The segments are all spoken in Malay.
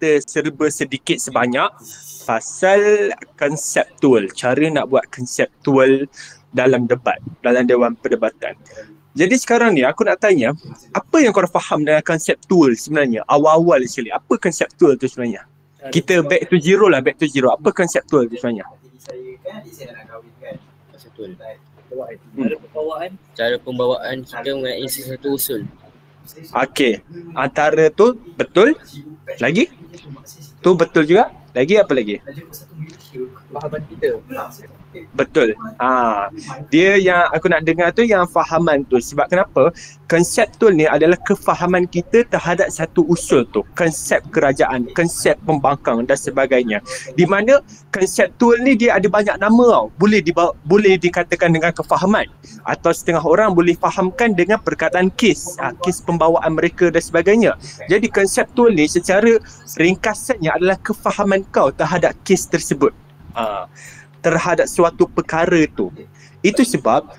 kita serba sedikit sebanyak pasal konseptual, cara nak buat konseptual dalam debat, dalam dewan perdebatan. Jadi sekarang ni aku nak tanya, apa yang korang faham dengan konseptual sebenarnya? Awal-awal sekali, apa konseptual tu sebenarnya? Kita back to zero lah, back to zero. Apa konseptual tu sebenarnya? Konseptual. Cara pembawaan kita mengenai sesuatu usul. Okey, antara tu betul. Lagi? Tu betul juga. Lagi apa lagi? Fahaman kita. Betul. Dia yang aku nak dengar tu yang fahaman tu. Sebab kenapa? Konseptual ni adalah kefahaman kita terhadap satu usul tu. Konsep kerajaan, konsep pembangkang dan sebagainya. Di mana konseptual ni dia ada banyak nama tau. Boleh dikatakan dengan kefahaman. Atau setengah orang boleh fahamkan dengan perkataan kes. Kes pembawaan mereka dan sebagainya. Jadi konseptual ni secara ringkasannya adalah kefahaman kau terhadap kes tersebut. Terhadap suatu perkara tu. Itu sebab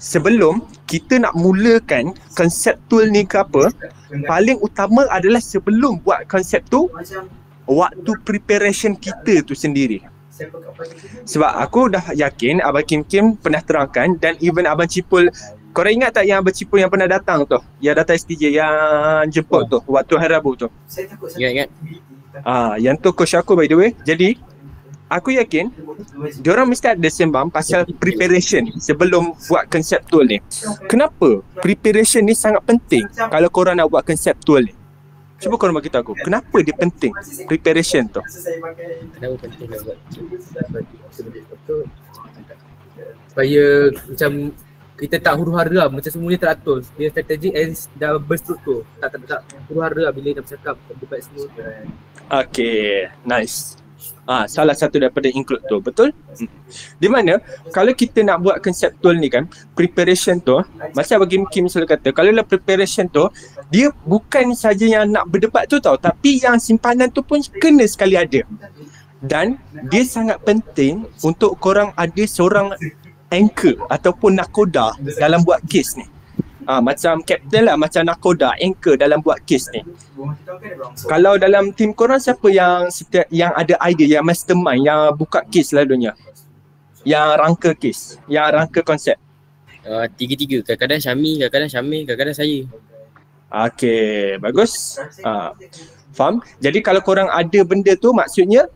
sebelum kita nak mulakan konseptual ni ke apa, paling utama adalah sebelum buat konsep tu, waktu preparation kita tu sendiri. Sebab aku dah yakin Abang Kim pernah terangkan, dan even Abang Cipul, korang ingat tak yang Abang Cipul yang pernah datang tu, yang datang STJ, yang jemput tu waktu hari Rabu tu? Ingat. Yang tu coach aku by the way. Jadi aku yakin diorang mesti ada sembang pasal preparation sebelum buat konseptual ni. Kenapa preparation ni sangat penting kalau korang nak buat konseptual ni? Cuba korang bagi tahu aku, kenapa dia penting preparation tu? Kenapa penting nak buat supaya macam kita tak huru-hara, macam semuanya teratur. Dia strategi and dah berstruktur. Tak huru-hara bila nak bercakap, debat semua. Okay, nice. Salah satu daripada include tu, betul? Di mana kalau kita nak buat konseptual ni kan, preparation tu, macam bagi Kim selalu kata, kalau lah preparation tu, dia bukan saja yang nak berdebat tu tau, tapi yang simpanan tu pun kena sekali ada. Dan dia sangat penting untuk korang ada seorang anchor ataupun nakoda dalam buat kes ni. Macam captain lah, macam nakoda, anchor dalam buat kes ni. Kalau dalam tim korang siapa yang ada idea, yang mastermind, yang buka kes selalunya, yang rangka kes, yang rangka konsep? Tiga-tiga, kadang-kadang Syami, kadang-kadang Syamil, kadang-kadang saya. Okay, bagus. Faham? Jadi kalau korang ada benda tu, maksudnya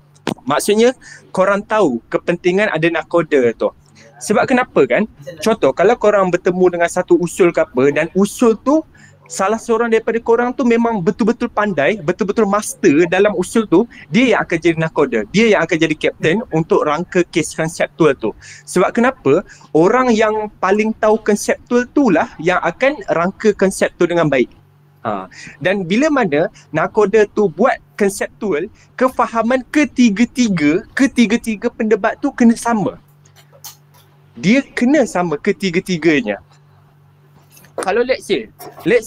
korang tahu kepentingan ada nakoda tu. Sebab kenapa kan? Contoh, kalau korang bertemu dengan satu usul ke apa, dan usul tu salah seorang daripada korang tu memang betul-betul pandai, betul-betul master dalam usul tu, dia yang akan jadi nakoda, dia yang akan jadi kapten untuk rangka kes konseptual tu. Sebab kenapa? Orang yang paling tahu konseptual tu lah yang akan rangka konsep tu dengan baik. Dan bila mana nakoda tu buat konseptual, kefahaman ketiga-tiga pendebat tu kena sama. Dia kena sama ketiga-tiganya. Kalau let's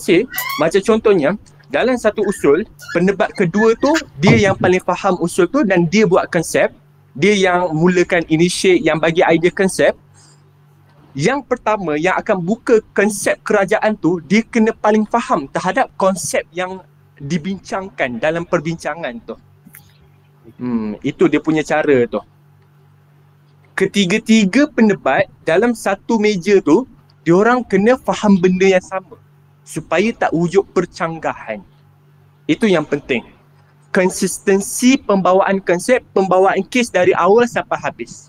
say macam contohnya dalam satu usul, pendebat kedua tu dia yang paling faham usul tu dan dia buat konsep, dia yang mulakan initiate, yang bagi idea konsep. Yang pertama yang akan buka konsep kerajaan tu, dia kena paling faham terhadap konsep yang dibincangkan dalam perbincangan tu. Itu dia punya cara tu. Ketiga-tiga pendebat dalam satu meja tu, diorang kena faham benda yang sama supaya tak wujud percanggahan. Itu yang penting. Konsistensi pembawaan konsep, pembawaan kes dari awal sampai habis.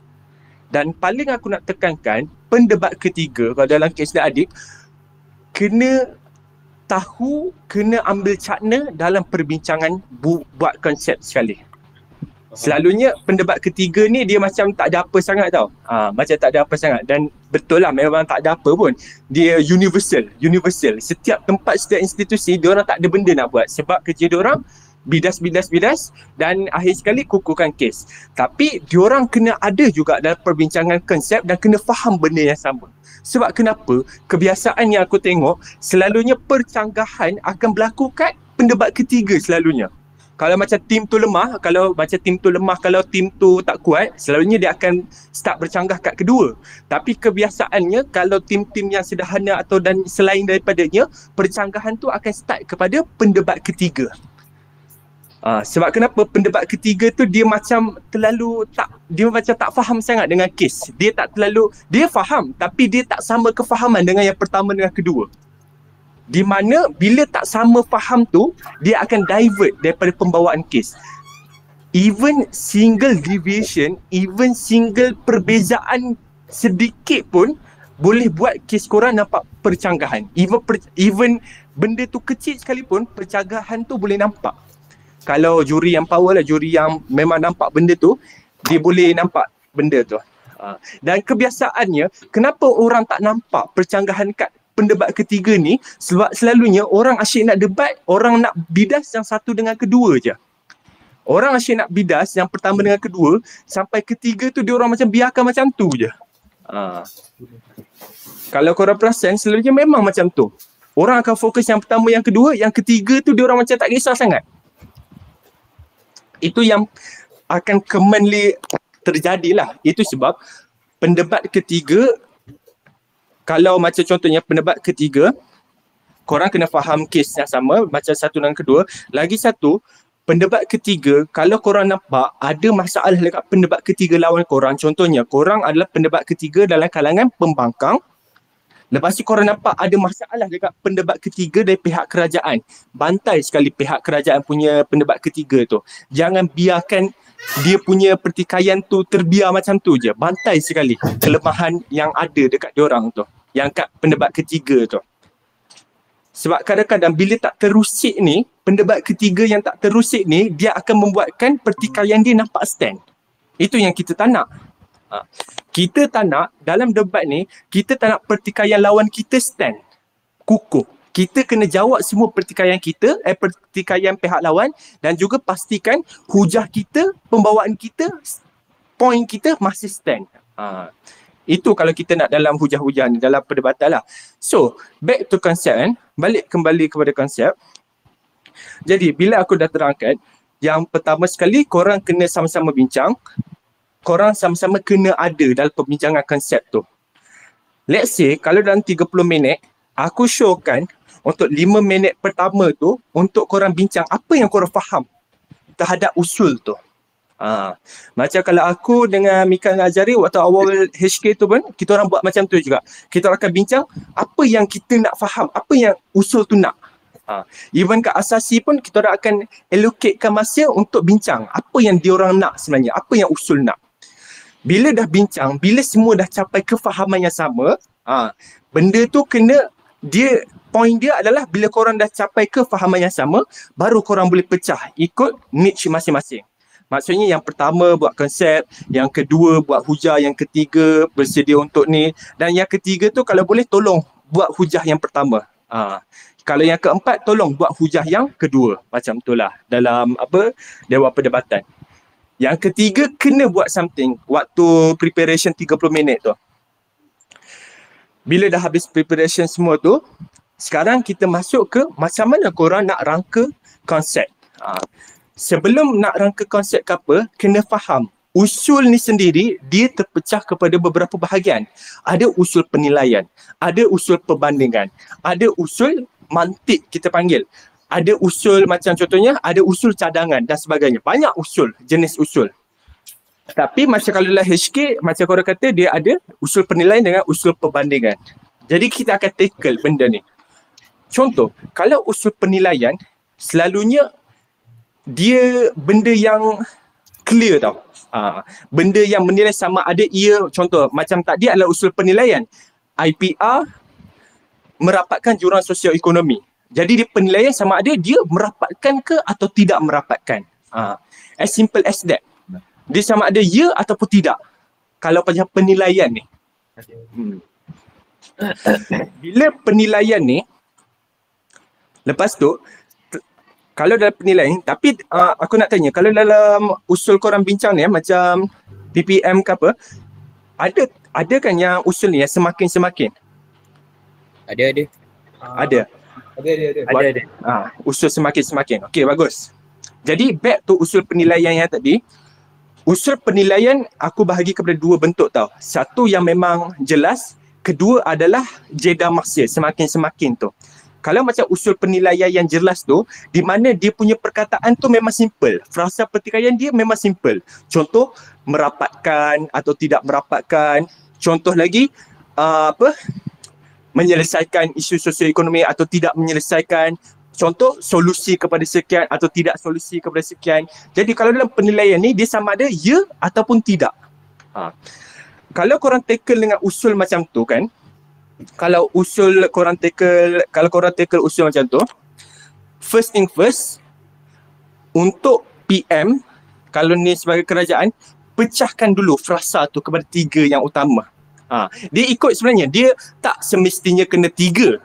Dan paling aku nak tekankan, pendebat ketiga kalau dalam kes dia adik, kena tahu, kena ambil cakna dalam perbincangan buat konsep sekali. Selalunya pendebat ketiga ni dia macam tak ada apa sangat tau. Macam tak ada apa sangat. Dan betul lah, memang tak ada apa pun. Dia universal. Setiap tempat, setiap institusi, diorang tak ada benda nak buat. Sebab kerja diorang bidas dan akhir sekali kukuhkan kes. Tapi diorang kena ada juga dalam perbincangan konsep dan kena faham benda yang sama. Sebab kenapa? Kebiasaan yang aku tengok, selalunya percanggahan akan berlaku kat pendebat ketiga selalunya. Kalau macam tim tu lemah, kalau tim tu tak kuat, selalunya dia akan start bercanggah kat kedua. Tapi kebiasaannya kalau tim-tim yang sederhana atau dan selain daripadanya, percanggahan tu akan start kepada pendebat ketiga. Sebab kenapa pendebat ketiga tu dia macam tak faham sangat dengan kes. Dia faham tapi dia tak sama kefahaman dengan yang pertama dengan kedua. Di mana bila tak sama faham tu, dia akan divert daripada pembawaan kes. Even single deviation, even single perbezaan sedikit pun boleh buat kes korang nampak percanggahan. Even benda tu kecil sekalipun, percanggahan tu boleh nampak. Kalau juri yang power lah, juri yang memang nampak benda tu, dia boleh nampak benda tu. Dan kebiasaannya, kenapa orang tak nampak percanggahan kat pendebat ketiga ni? Sebab selalunya orang asyik nak debat, orang nak bidas yang satu dengan kedua je. Orang asyik nak bidas yang pertama dengan kedua, sampai ketiga tu dia orang macam biarkan macam tu je. Kalau korang perasan, selalunya memang macam tu. Orang akan fokus yang pertama, yang kedua, yang ketiga tu dia orang macam tak kisah sangat. Itu yang akan commonly terjadilah. Itu sebab pendebat ketiga, kalau macam contohnya pendebat ketiga, korang kena faham kes yang sama macam satu dan kedua. Lagi satu, pendebat ketiga, kalau korang nampak ada masalah dekat pendebat ketiga lawan korang, contohnya korang adalah pendebat ketiga dalam kalangan pembangkang, lepas tu korang nampak ada masalah dekat pendebat ketiga dari pihak kerajaan, bantai sekali pihak kerajaan punya pendebat ketiga tu. Jangan biarkan dia punya pertikaian tu terbiar macam tu je. Bantai sekali kelemahan yang ada dekat diorang tu, yang kat pendebat ketiga tu. Sebab kadang-kadang bila tak terusik ni, pendebat ketiga yang tak terusik ni, dia akan membuatkan pertikaian dia nampak stand. Itu yang kita tak nak. Kita tak nak dalam debat ni, kita tak nak pertikaian lawan kita stand, kukuh. Kita kena jawab semua pertikaian kita, pertikaian pihak lawan, dan juga pastikan hujah kita, pembawaan kita, point kita masih stand. Itu kalau kita nak dalam hujah-hujah ni, dalam perdebatan lah. So, back to concept kan, balik kembali kepada konsep. Jadi, bila aku dah terangkan, yang pertama sekali, korang kena sama-sama bincang. Korang sama-sama kena ada dalam perbincangan konsep tu. Let's say, kalau dalam 30 minit, aku showkan untuk 5 minit pertama tu, untuk korang bincang apa yang korang faham terhadap usul tu. Macam kalau aku dengan Mika Azari waktu awal HK tu pun, kita orang buat macam tu juga. Kita orang akan bincang apa yang kita nak faham, apa yang usul tu nak. Even kat asasi pun kita orang akan allocatekan masa untuk bincang apa yang diorang nak sebenarnya, apa yang usul nak. Bila dah bincang, bila semua dah capai kefahaman yang sama, benda tu kena, point dia adalah bila korang dah capai kefahaman yang sama, baru korang boleh pecah ikut niche masing-masing. Maksudnya yang pertama buat konsep, yang kedua buat hujah, yang ketiga bersedia untuk ni, dan yang ketiga tu kalau boleh tolong buat hujah yang pertama. Kalau yang keempat tolong buat hujah yang kedua. Macam itulah dalam Dewan Perdebatan. Yang ketiga kena buat something waktu preparation 30 minit tu. Bila dah habis preparation semua tu, sekarang kita masuk ke macam mana korang nak rangka konsep. Sebelum nak rangka konsep ke apa, kena faham usul ni sendiri dia terpecah kepada beberapa bahagian. Ada usul penilaian, ada usul perbandingan, ada usul mantik kita panggil. Ada usul macam contohnya, ada usul cadangan dan sebagainya. Banyak usul, jenis usul. Tapi macam kalau dalam HK, macam korang kata dia ada usul penilaian dengan usul perbandingan. Jadi kita akan tackle benda ni. Contoh, kalau usul penilaian, selalunya dia benda yang clear tau. Benda yang menilai sama ada ia, contoh macam tadi adalah usul penilaian. IPR merapatkan jurang sosio-ekonomi. Jadi dia penilaian sama ada dia merapatkan ke atau tidak merapatkan. As simple as that. Dia sama ada ya ataupun tidak. Kalau macam penilaian ni. Bila penilaian ni, lepas tu, kalau dalam penilaian, tapi aku nak tanya, kalau dalam usul korang bincang ni, macam PPM ke apa, ada kan yang usul ni yang semakin-semakin? Ada. Ada. Usul semakin-semakin. Okey, bagus. Jadi back to usul penilaian yang tadi. Usul penilaian aku bahagi kepada dua bentuk tau. Satu yang memang jelas, kedua adalah jeda masa semakin-semakin tu. Kalau macam usul penilaian yang jelas tu, di mana dia punya perkataan tu memang simple. Frasa pertikaian dia memang simple. Contoh, merapatkan atau tidak merapatkan. Contoh lagi, menyelesaikan isu sosioekonomi atau tidak menyelesaikan. Contoh, solusi kepada sekian atau tidak solusi kepada sekian. Jadi kalau dalam penilaian ni, dia sama ada ya ataupun tidak. Kalau korang tackle dengan usul macam tu kan, kalau korang tackle usul macam tu, first thing first, untuk PM, kalau ni sebagai kerajaan, pecahkan dulu frasa tu kepada 3 yang utama. Dia ikut sebenarnya, dia tak semestinya kena 3.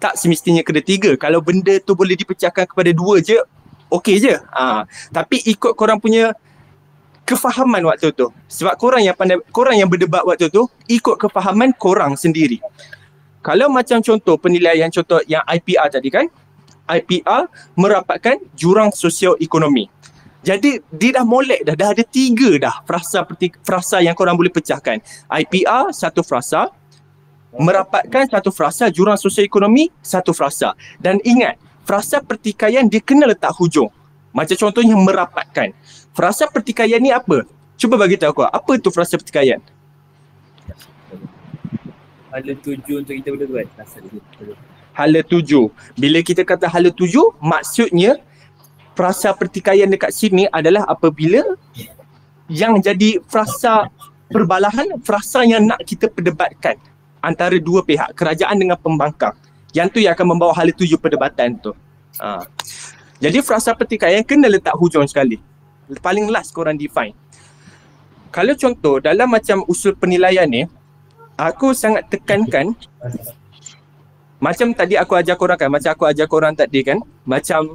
Tak semestinya kena 3. Kalau benda tu boleh dipecahkan kepada 2 je, okey je. Tapi ikut korang punya kefahaman waktu tu. Sebab korang yang pandai, korang yang berdebat waktu tu, ikut kefahaman korang sendiri. Kalau macam contoh penilaian contoh yang IPR tadi kan, IPR merapatkan jurang sosioekonomi. Jadi dia dah molek dah ada 3 dah frasa yang korang boleh pecahkan. IPR satu frasa, merapatkan satu frasa, jurang sosioekonomi satu frasa. Dan ingat, frasa pertikaian dia kena letak hujung. Macam contohnya merapatkan. Frasa pertikaian ni apa? Cuba bagi tahu aku, apa tu frasa pertikaian? Hala tuju untuk kita boleh buat. Hala tuju. Bila kita kata hala tuju, maksudnya frasa pertikaian dekat sini adalah apabila yang jadi frasa perbalahan, frasa yang nak kita perdebatkan antara dua pihak, kerajaan dengan pembangkang. Yang tu yang akan membawa hala tuju perdebatan tu. Jadi frasa pertikaian kena letak hujung sekali. Paling last korang define. Kalau contoh dalam macam usul penilaian ni, aku sangat tekankan, macam tadi aku ajar korang kan, macam aku ajar korang tadi kan, macam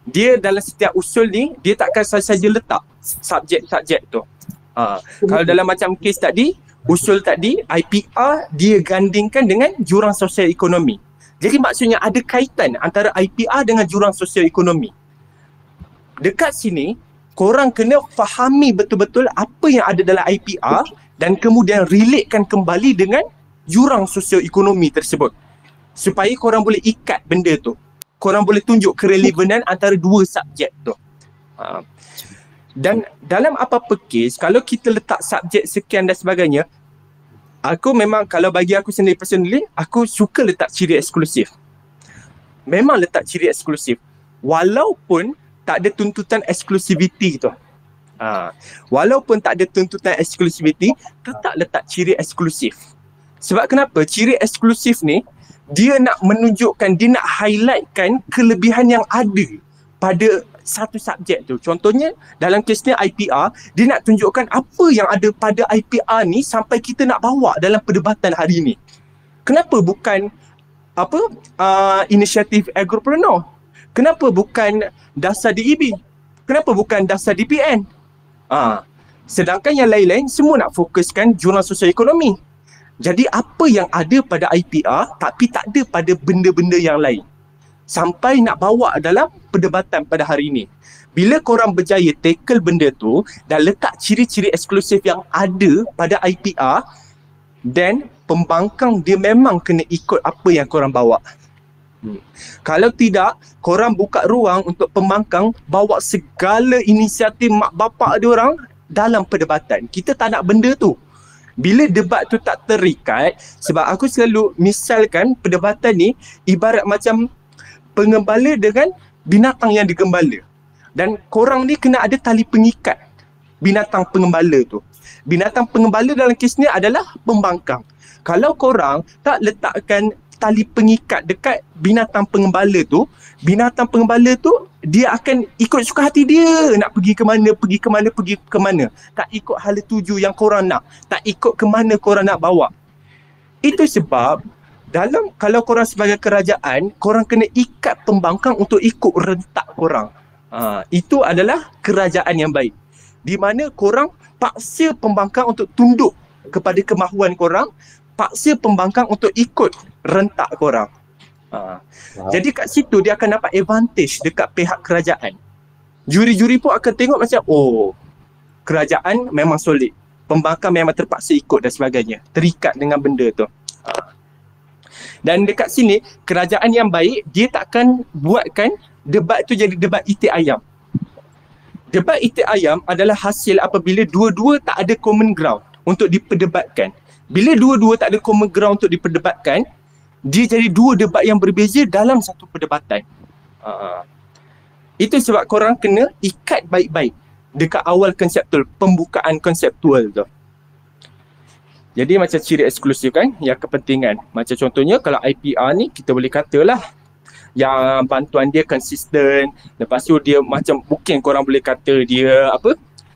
dia dalam setiap usul ni, dia takkan saja letak subjek-subjek tu. Kalau dalam macam kes tadi, usul tadi, IPR dia gandingkan dengan jurang sosial ekonomi. Jadi maksudnya ada kaitan antara IPR dengan jurang sosial ekonomi. Dekat sini, korang kena fahami betul-betul apa yang ada dalam IPR dan kemudian relatekan kembali dengan jurang sosioekonomi tersebut. Supaya korang boleh ikat benda tu. Korang boleh tunjuk kerelevanan antara dua subjek tu. Dan dalam apa-apa kes, kalau kita letak subjek sekian dan sebagainya, aku memang, kalau bagi aku sendiri personally, aku suka letak ciri eksklusif. Memang letak ciri eksklusif. Walaupun tak ada tuntutan eksklusiviti tu. Walaupun tak ada tuntutan eksklusiviti, tetap letak ciri eksklusif. Sebab kenapa? Ciri eksklusif ni, dia nak menunjukkan, dia nak highlightkan kelebihan yang ada pada satu subjek tu. Contohnya, dalam kes ni IPR, dia nak tunjukkan apa yang ada pada IPR ni sampai kita nak bawa dalam perdebatan hari ni. Kenapa bukan inisiatif agropreneur? Kenapa bukan dasar DEB? Kenapa bukan dasar DPN? Sedangkan yang lain-lain semua nak fokuskan jurang sosial ekonomi. Jadi apa yang ada pada IPR tapi tak ada pada benda-benda yang lain. Sampai nak bawa dalam perdebatan pada hari ini. Bila korang berjaya tackle benda tu dan letak ciri-ciri eksklusif yang ada pada IPR, then pembangkang dia memang kena ikut apa yang korang bawa. Kalau tidak, korang buka ruang untuk pembangkang bawa segala inisiatif mak bapak dia orang dalam perdebatan. Kita tak nak benda tu. Bila debat tu tak terikat, sebab aku selalu misalkan perdebatan ni ibarat macam pengembala dengan binatang yang digembala. Dan korang ni kena ada tali pengikat binatang pengembala tu. Binatang pengembala dalam kes ni adalah pembangkang. Kalau korang tak letakkan tali pengikat dekat binatang pengembala tu, binatang pengembala tu dia akan ikut suka hati dia nak pergi ke mana. Tak ikut hala tuju yang korang nak, tak ikut ke mana korang nak bawa. Itu sebab kalau korang sebagai kerajaan, korang kena ikat pembangkang untuk ikut rentak korang. Itu adalah kerajaan yang baik, di mana korang paksa pembangkang untuk tunduk kepada kemahuan korang, paksa pembangkang untuk ikut rentak korang. Jadi kat situ dia akan dapat advantage dekat pihak kerajaan. Juri-juri pun akan tengok macam, oh, kerajaan memang solid, pembangkang memang terpaksa ikut dan sebagainya, terikat dengan benda tu. Dan dekat sini, kerajaan yang baik, dia takkan buatkan debat tu jadi debat itik ayam. Debat itik ayam adalah hasil apabila dua-dua tak ada common ground untuk diperdebatkan. Bila dua-dua tak ada common ground untuk diperdebatkan, dia jadi dua debat yang berbeza dalam satu perdebatan. Itu sebab korang kena ikat baik-baik dekat awal konseptual, pembukaan konseptual tu. Jadi macam ciri eksklusif kan, yang kepentingan. Macam contohnya kalau IPR ni, kita boleh katalah yang bantuan dia konsisten. Lepas tu dia macam mungkin korang boleh kata dia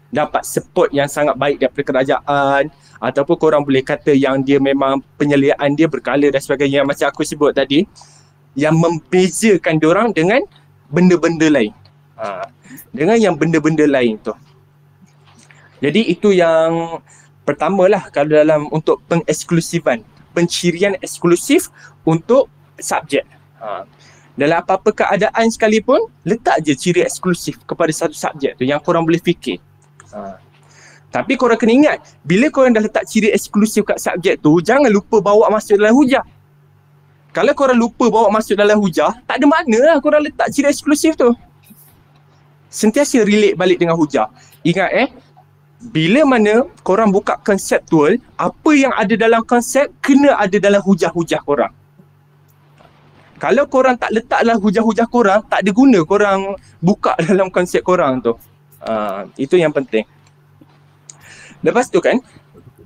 dapat support yang sangat baik daripada kerajaan, ataupun korang boleh kata yang dia memang penyeliaan dia berkala dan sebagainya, macam aku sebut tadi, yang membezakan diorang dengan benda-benda lain. Dengan yang benda-benda lain tu. Jadi itu yang pertamalah kalau dalam untuk pengeksklusifan, pencirian eksklusif untuk subjek. Dalam apa-apa keadaan sekalipun, letak je ciri eksklusif kepada satu subjek tu yang korang boleh fikir. Tapi korang kena ingat, bila korang dah letak ciri eksklusif kat subjek tu, jangan lupa bawa masuk dalam hujah. Kalau korang lupa bawa masuk dalam hujah, tak ada makna lah korang letak ciri eksklusif tu. Sentiasa relate balik dengan hujah. Ingat bila mana korang buka konseptual, apa yang ada dalam konsep kena ada dalam hujah-hujah korang. Kalau korang tak letak dalam hujah-hujah korang, tak ada guna korang buka dalam konsep korang tu. Itu yang penting. Lepas tu kan,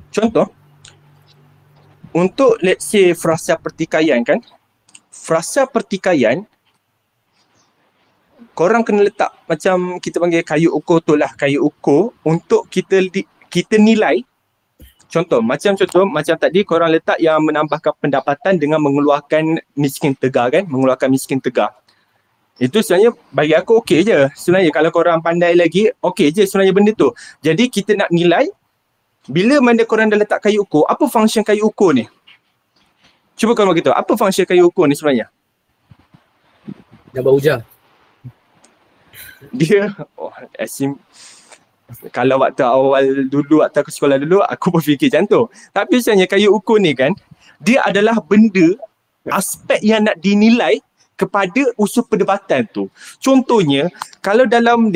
contoh, untuk let's say frasa pertikaian kan, frasa pertikaian, korang kena letak macam kita panggil kayu ukur tu lah, kayu ukur untuk kita nilai. Contoh macam tadi korang letak yang menambahkan pendapatan dengan mengeluarkan miskin tegar kan, mengeluarkan miskin tegar. Itu sebenarnya bagi aku okey je. Sebenarnya kalau korang pandai lagi, okey je sebenarnya benda tu. Jadi kita nak nilai, bila mana korang dah letak kayu ukur, apa function kayu ukur ni? Cuba korang beritahu, apa function kayu ukur ni sebenarnya? Nampak hujah. Dia, kalau waktu awal dulu, waktu aku sekolah dulu, aku berfikir macam tu. Tapi sebenarnya kayu ukur ni kan, dia adalah benda, aspek yang nak dinilai kepada usul perdebatan tu. Contohnya, kalau dalam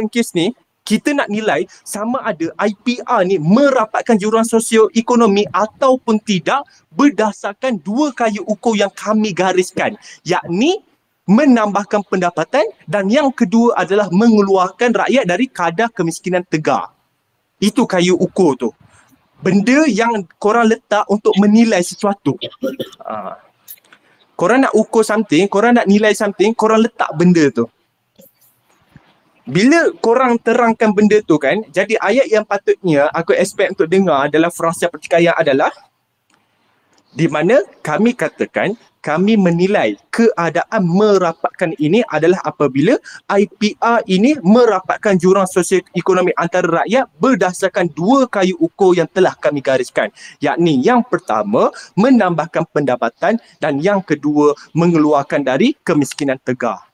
kes ni, kita nak nilai sama ada IPR ni merapatkan jurang sosioekonomi ataupun tidak berdasarkan dua kayu ukur yang kami gariskan, yakni menambahkan pendapatan dan yang kedua adalah mengeluarkan rakyat dari kadar kemiskinan tegar. Itu kayu ukur tu. Benda yang korang letak untuk menilai sesuatu. Korang nak ukur something, korang nak nilai something, korang letak benda tu. Bila korang terangkan benda tu kan, jadi ayat yang patutnya aku expect untuk dengar adalah frasa pertikaian adalah di mana kami katakan, kami menilai keadaan merapatkan ini adalah apabila IPR ini merapatkan jurang sosioekonomi antara rakyat berdasarkan dua kayu ukur yang telah kami gariskan. Yakni yang pertama, menambahkan pendapatan dan yang kedua, mengeluarkan dari kemiskinan tegar.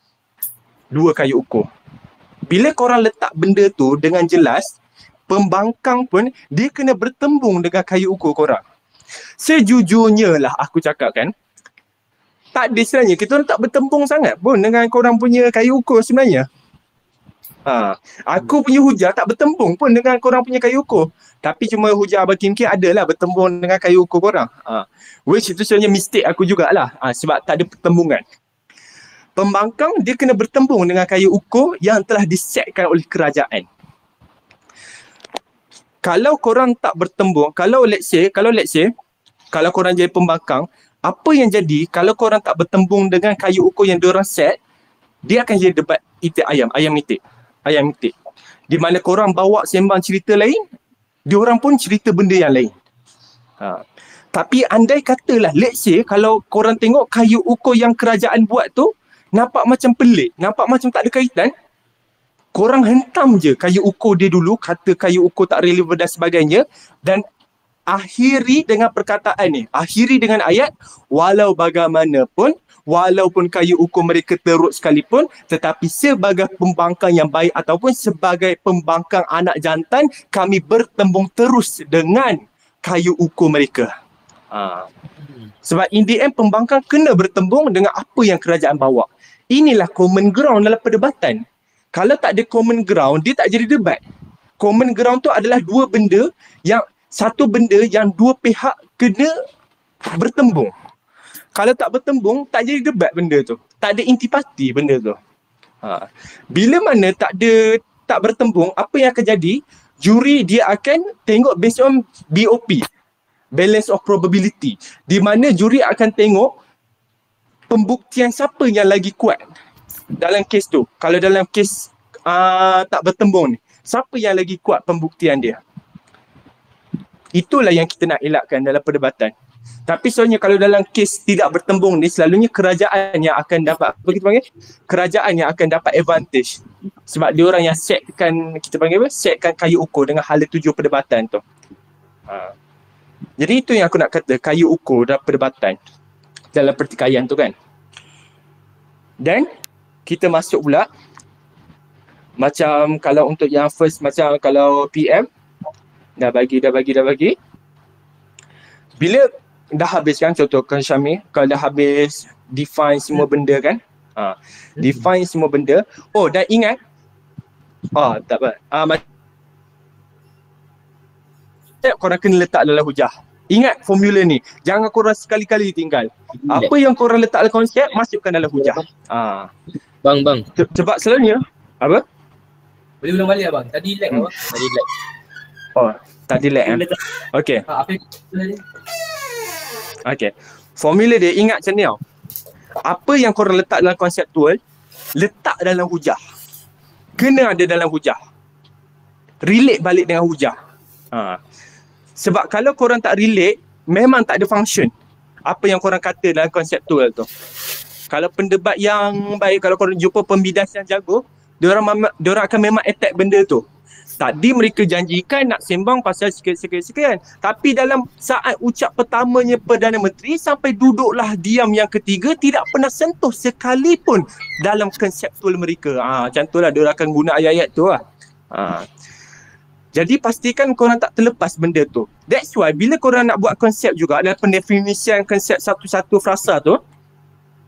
Dua kayu ukur. Bila korang letak benda tu dengan jelas, pembangkang pun dia kena bertembung dengan kayu ukur korang. Sejujurnya lah aku cakap kan, tak ada sebenarnya, kita orang tak bertembung sangat pun dengan korang punya kayu ukur sebenarnya. Aku punya hujah tak bertembung pun dengan korang punya kayu ukur. Tapi cuma hujah Abang Kim adalah bertembung dengan kayu ukur korang. Which itu sebenarnya mistake aku jugalah. Sebab tak ada pertembungan. Pembangkang dia kena bertembung dengan kayu ukur yang telah disetkan oleh kerajaan. Kalau korang tak bertembung, kalau let's say kalau korang jadi pembangkang, apa yang jadi kalau korang tak bertembung dengan kayu ukur yang diorang set, dia akan jadi debat itik ayam itik. Di mana korang bawa sembang cerita lain, diorang pun cerita benda yang lain. Tapi andai katalah, let's say kalau korang tengok kayu ukur yang kerajaan buat tu, nampak macam pelik, nampak macam tak ada kaitan, korang hentam je kayu ukur dia dulu, kata kayu ukur tak relevan dan sebagainya, dan akhiri dengan perkataan ni, akhiri dengan ayat, walau bagaimanapun, walaupun kayu ukur mereka teruk sekalipun, tetapi sebagai pembangkang yang baik ataupun sebagai pembangkang anak jantan, kami bertembung terus dengan kayu ukur mereka. Sebab in the end pembangkang kena bertembung dengan apa yang kerajaan bawa. Inilah common ground dalam perdebatan. Kalau tak ada common ground, dia tak jadi debat. Common ground tu adalah satu benda yang dua pihak kena bertembung. Kalau tak bertembung, tak jadi debat benda tu. Tak ada intipati benda tu. Bila mana tak bertembung, apa yang akan jadi? Juri dia akan tengok based on BOP, balance of probability. Di mana juri akan tengok pembuktian siapa yang lagi kuat dalam kes tu. Kalau dalam kes tak bertembung ni, siapa yang lagi kuat pembuktian dia? Itulah yang kita nak elakkan dalam perdebatan. Tapi soalnya kalau dalam kes tidak bertembung ni, selalunya kerajaan yang akan dapat, apa kita panggil? Kerajaan yang akan dapat advantage. Sebab dia orang yang setkan, kita panggil apa? Setkan kayu ukur dengan hala tuju perdebatan tu. Jadi itu yang aku nak kata, kayu ukur dalam perdebatan, dalam pertikaian tu kan. Dan kita masuk pula, macam kalau untuk yang first, macam kalau PM, dah bagi. Bila dah habis kan, contohkan Syamil, kalau dah habis define semua benda kan, define semua benda. Oh, dan ingat, tak apa, korang kena letak dalam hujah. Ingat formula ni, jangan korang sekali-kali tinggal. Apa yang korang letak dalam konsep, masukkan dalam hujah. Bang. Sebab selalunya, apa? Boleh ulang balik abang. Tadi lag apa? Tadi lag. Oh, tadi lag Okay. Okay. Formula dia ingat macam ni tau. Apa yang korang letak dalam konseptual, letak dalam hujah. Kena ada dalam hujah. Relate balik dengan hujah. Sebab kalau korang tak relate, memang tak ada function apa yang korang kata dalam konseptual tu. Kalau pendebat yang baik, kalau korang jumpa pembidas yang jago, diorang akan memang attack benda tu. Tadi mereka janjikan nak sembang pasal sekian. Tapi dalam saat ucap pertamanya Perdana Menteri sampai duduklah diam yang ketiga, tidak pernah sentuh sekalipun dalam konseptual mereka. Macam tu lah, diorang akan guna ayat-ayat tu lah. Jadi pastikan korang tak terlepas benda tu. That's why bila korang nak buat konsep juga, dalam pendefinisian konsep satu-satu frasa tu,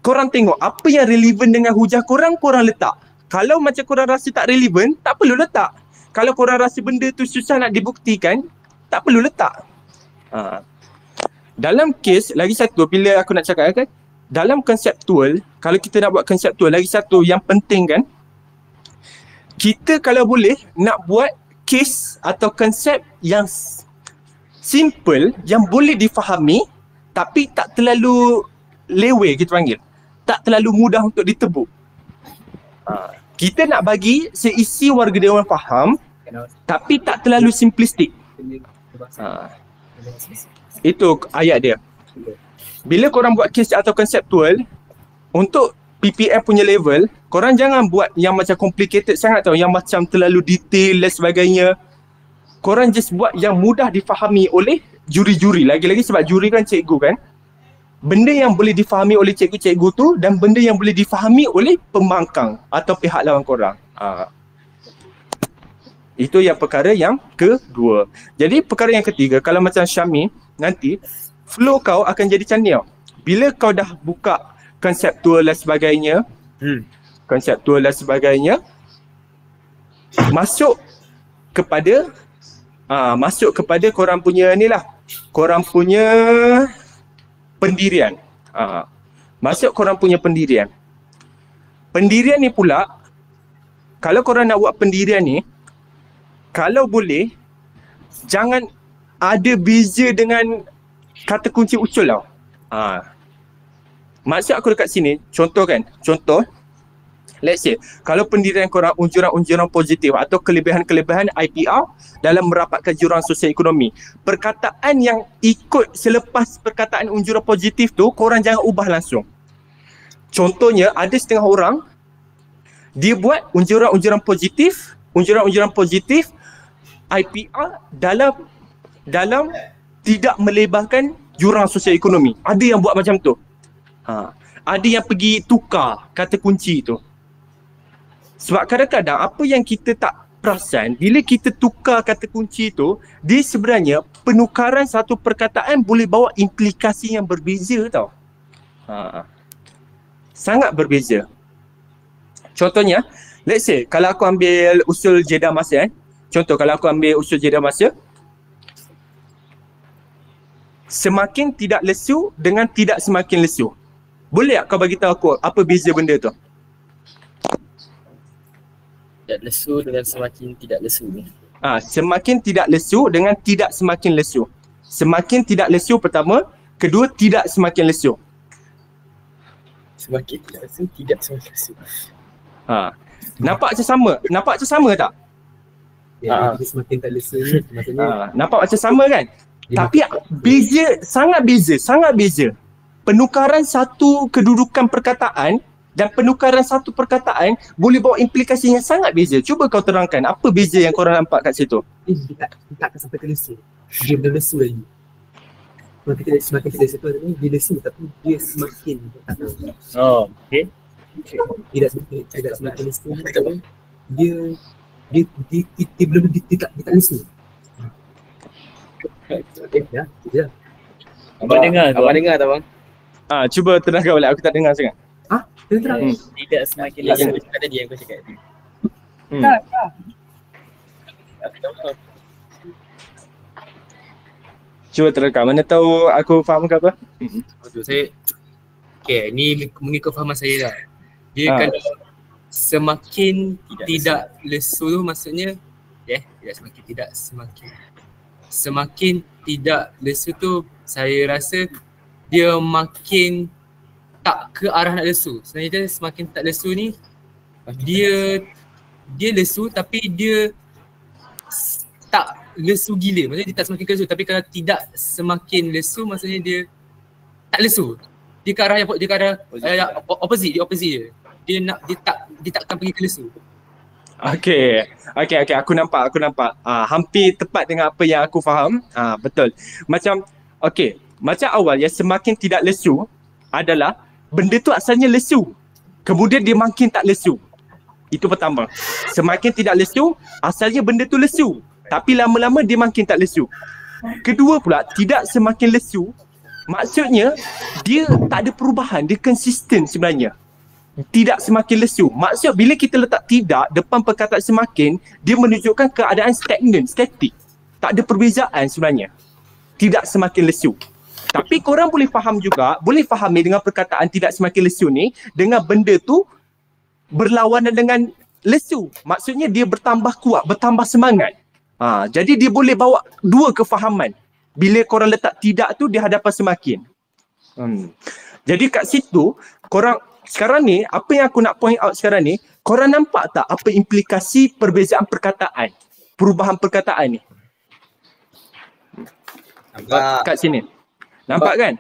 korang tengok apa yang relevan dengan hujah korang letak. Kalau macam korang rasa tak relevan, tak perlu letak. Kalau korang rasa benda tu susah nak dibuktikan, tak perlu letak. Dalam kes, lagi satu bila aku nak cakap kan, dalam konseptual, kalau kita nak buat konseptual, lagi satu yang penting kan, kita kalau boleh nak buat kes atau konsep yang simple, yang boleh difahami tapi tak terlalu lewe kita panggil. Tak terlalu mudah untuk ditebuk. Kita nak bagi seisi warga dewan faham tapi tak terlalu simplistik. Itu ayat dia. Bila korang buat kes atau konseptual, untuk PPM punya level, korang jangan buat yang macam complicated sangat tau, yang macam terlalu detail dan sebagainya. Korang just buat yang mudah difahami oleh juri-juri. Lagi-lagi sebab juri kan cikgu kan. Benda yang boleh difahami oleh cikgu-cikgu tu dan benda yang boleh difahami oleh pembangkang atau pihak lawan korang. Itu yang perkara yang kedua. Jadi perkara yang ketiga, kalau macam Syamil, nanti flow kau akan jadi macam ni tau. Bila kau dah buka konseptual dan sebagainya, masuk kepada korang punya ni lah, korang punya pendirian. Masuk korang punya pendirian. Pendirian ni pula, kalau korang nak buat pendirian ni, kalau boleh, jangan ada beza dengan kata kunci usul tau. Maksud aku dekat sini, contoh, let's say, kalau pendirian korang unjuran-unjuran positif atau kelebihan-kelebihan IPR dalam merapatkan jurang sosial ekonomi, perkataan yang ikut selepas perkataan unjuran positif tu, korang jangan ubah langsung. Contohnya, ada setengah orang, dia buat unjuran-unjuran positif IPR dalam tidak melebarkan jurang sosial ekonomi. Ada yang buat macam tu. Ada yang pergi tukar kata kunci tu. Sebab kadang-kadang apa yang kita tak perasan bila kita tukar kata kunci tu, dia sebenarnya penukaran satu perkataan boleh bawa implikasi yang berbeza tau. Sangat berbeza. Contohnya, let's say kalau aku ambil usul jeda masa contoh kalau aku ambil usul jeda masa, semakin tidak lesu dengan tidak semakin lesu. Boleh tak kau bagi tahu aku apa beza benda tu? Tidak lesu dengan semakin tidak lesu ni. Semakin tidak lesu dengan tidak semakin lesu. Semakin tidak lesu pertama, kedua tidak semakin lesu. Semakin tidak lesu, tidak semakin lesu. Nampak macam sama? Nampak macam sama tak? Ya, dia semakin tak lesu ni maksudnya. Nampak macam sama kan? Tapi beza, sangat beza. Penukaran satu kedudukan perkataan dan penukaran satu perkataan boleh bawa implikasi yang sangat beza. Cuba kau terangkan apa beza yang korang nampak kat situ. Dia tak akan sampai ke lesu. Dia belum lesu lagi. Semakin tidak lesu tu dia lesu tapi dia semakin tak tahu. Okay. Tidak semakin lesu tapi dia belum dia tak lesu. Ya. Abang dengar tak bang? Cuba terangkan balik, aku tak dengar sangat. Terang. Tidak semakin lesu. Cakap tadi yang kau cakap tadi. Tak. Cuba terangkan, mana tahu aku faham ke apa? Betul, saya ni mengikut fahaman saya lah. Dia kalau semakin tidak lesu tu maksudnya tidak semakin tidak semakin tidak lesu tu saya rasa dia makin tak ke arah nak lesu. Sebenarnya semakin tak lesu ni dia lesu tapi dia tak lesu gila. Maksudnya dia tak semakin lesu tapi kalau tidak semakin lesu maksudnya dia tak lesu. Dia ke arah opposite dia. Dia tak akan pergi ke lesu. Okay, aku nampak. Hampir tepat dengan apa yang aku faham. Betul. Macam awal ya, semakin tidak lesu adalah benda tu asalnya lesu. Kemudian dia makin tak lesu. Itu pertama. Semakin tidak lesu, asalnya benda tu lesu. Tapi lama-lama dia makin tak lesu. Kedua pula, tidak semakin lesu, maksudnya dia tak ada perubahan, dia konsisten sebenarnya. Tidak semakin lesu. Maksud bila kita letak tidak depan perkataan semakin, dia menunjukkan keadaan stagnan, statik. Tak ada perbezaan sebenarnya. Tidak semakin lesu. Tapi korang boleh fahami dengan perkataan tidak semakin lesu ni dengan benda tu berlawanan dengan lesu. Maksudnya dia bertambah kuat, bertambah semangat. Jadi dia boleh bawa dua kefahaman bila korang letak tidak tu di hadapan semakin. Jadi kat situ korang sekarang ni, apa yang aku nak point out sekarang ni, korang nampak tak apa implikasi perbezaan perkataan, perubahan perkataan ni? Nampak kat sini. Nampak kan?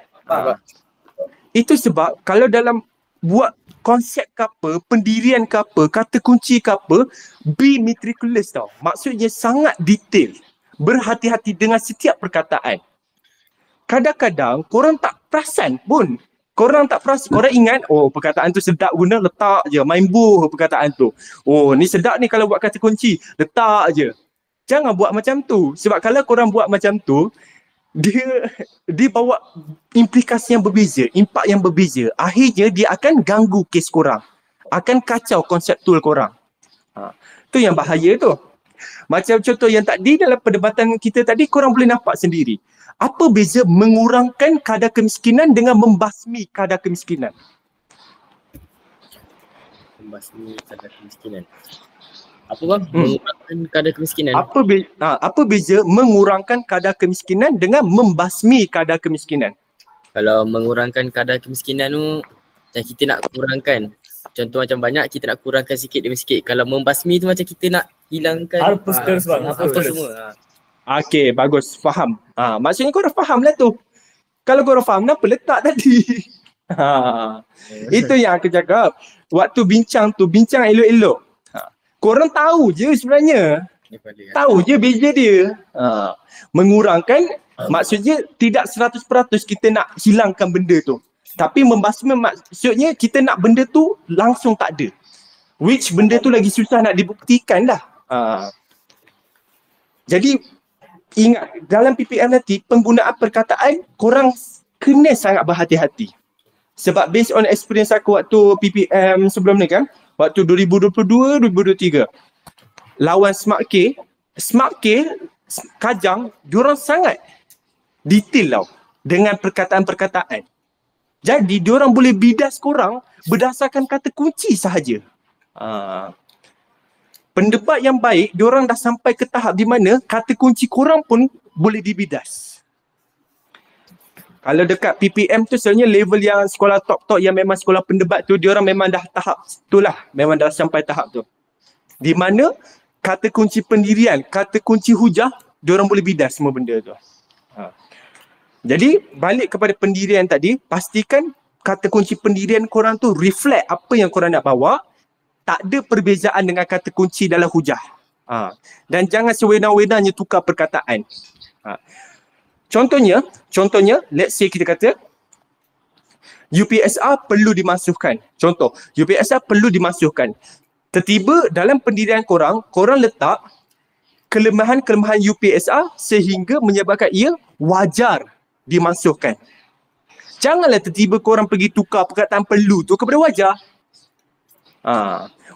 Itu sebab kalau dalam buat konsep ke apa, pendirian ke apa, kata kunci ke apa, be meticulous tau. Maksudnya sangat detail. Berhati-hati dengan setiap perkataan. Kadang-kadang korang tak perasan pun. Korang ingat, perkataan tu sedap guna, letak je. Main buh perkataan tu. Ni sedap ni kalau buat kata kunci, letak je. Jangan buat macam tu. Sebab kalau korang buat macam tu, dia bawa implikasi yang berbeza, impak yang berbeza. Akhirnya dia akan ganggu kes korang, akan kacau konseptual korang. Tu yang bahaya tu. Macam contoh yang tadi dalam perdebatan kita tadi, korang boleh nampak sendiri. Apa beza mengurangkan kadar kemiskinan dengan membasmi kadar kemiskinan? Membasmi kadar kemiskinan. Apa bang? Mengurangkan kadar kemiskinan. Apa beza mengurangkan kadar kemiskinan dengan membasmi kadar kemiskinan? Kalau mengurangkan kadar kemiskinan tu, macam kita nak kurangkan. Contoh macam banyak, kita nak kurangkan sikit demi sikit. Kalau membasmi tu macam kita nak hilangkan. Hapus terus bang. Hapus semua. Okey, bagus. Faham. Maksudnya korang faham lah tu. Kalau korang faham, kenapa letak tadi? Itu yang aku cakap. Waktu bincang tu, bincang elok-elok. Korang tahu je sebenarnya. Tahu je beza dia. Mengurangkan maksudnya tidak 100% kita nak hilangkan benda tu. Tapi membasmi maksudnya kita nak benda tu langsung tak ada. Which benda tu lagi susah nak dibuktikan dah. Jadi ingat, dalam PPM nanti penggunaan perkataan korang kena sangat berhati-hati. Sebab based on experience aku waktu PPM sebelum ni kan, waktu 2022-2023, lawan Smart K, Kajang, diorang sangat detail tau dengan perkataan-perkataan. Jadi diorang boleh bidas korang berdasarkan kata kunci sahaja. Pendebat yang baik, diorang dah sampai ke tahap di mana kata kunci korang pun boleh dibidas. Kalau dekat PPM tu sebenarnya level yang sekolah top-top yang memang sekolah pendebat tu, diorang memang dah tahap tu lah. Memang dah sampai tahap tu. Di mana kata kunci pendirian, kata kunci hujah, diorang boleh bidas semua benda tu. Jadi balik kepada pendirian tadi, pastikan kata kunci pendirian korang tu reflect apa yang korang nak bawa. Tak ada perbezaan dengan kata kunci dalam hujah. Dan jangan sewenang-wenangnya tukar perkataan. Contohnya, let's say kita kata UPSR perlu dimasukkan. Contoh, UPSR perlu dimasukkan. Tiba-tiba dalam pendirian korang letak kelemahan-kelemahan UPSR sehingga menyebabkan ia wajar dimasukkan. Janganlah tiba-tiba korang pergi tukar perkataan perlu tu kepada wajar.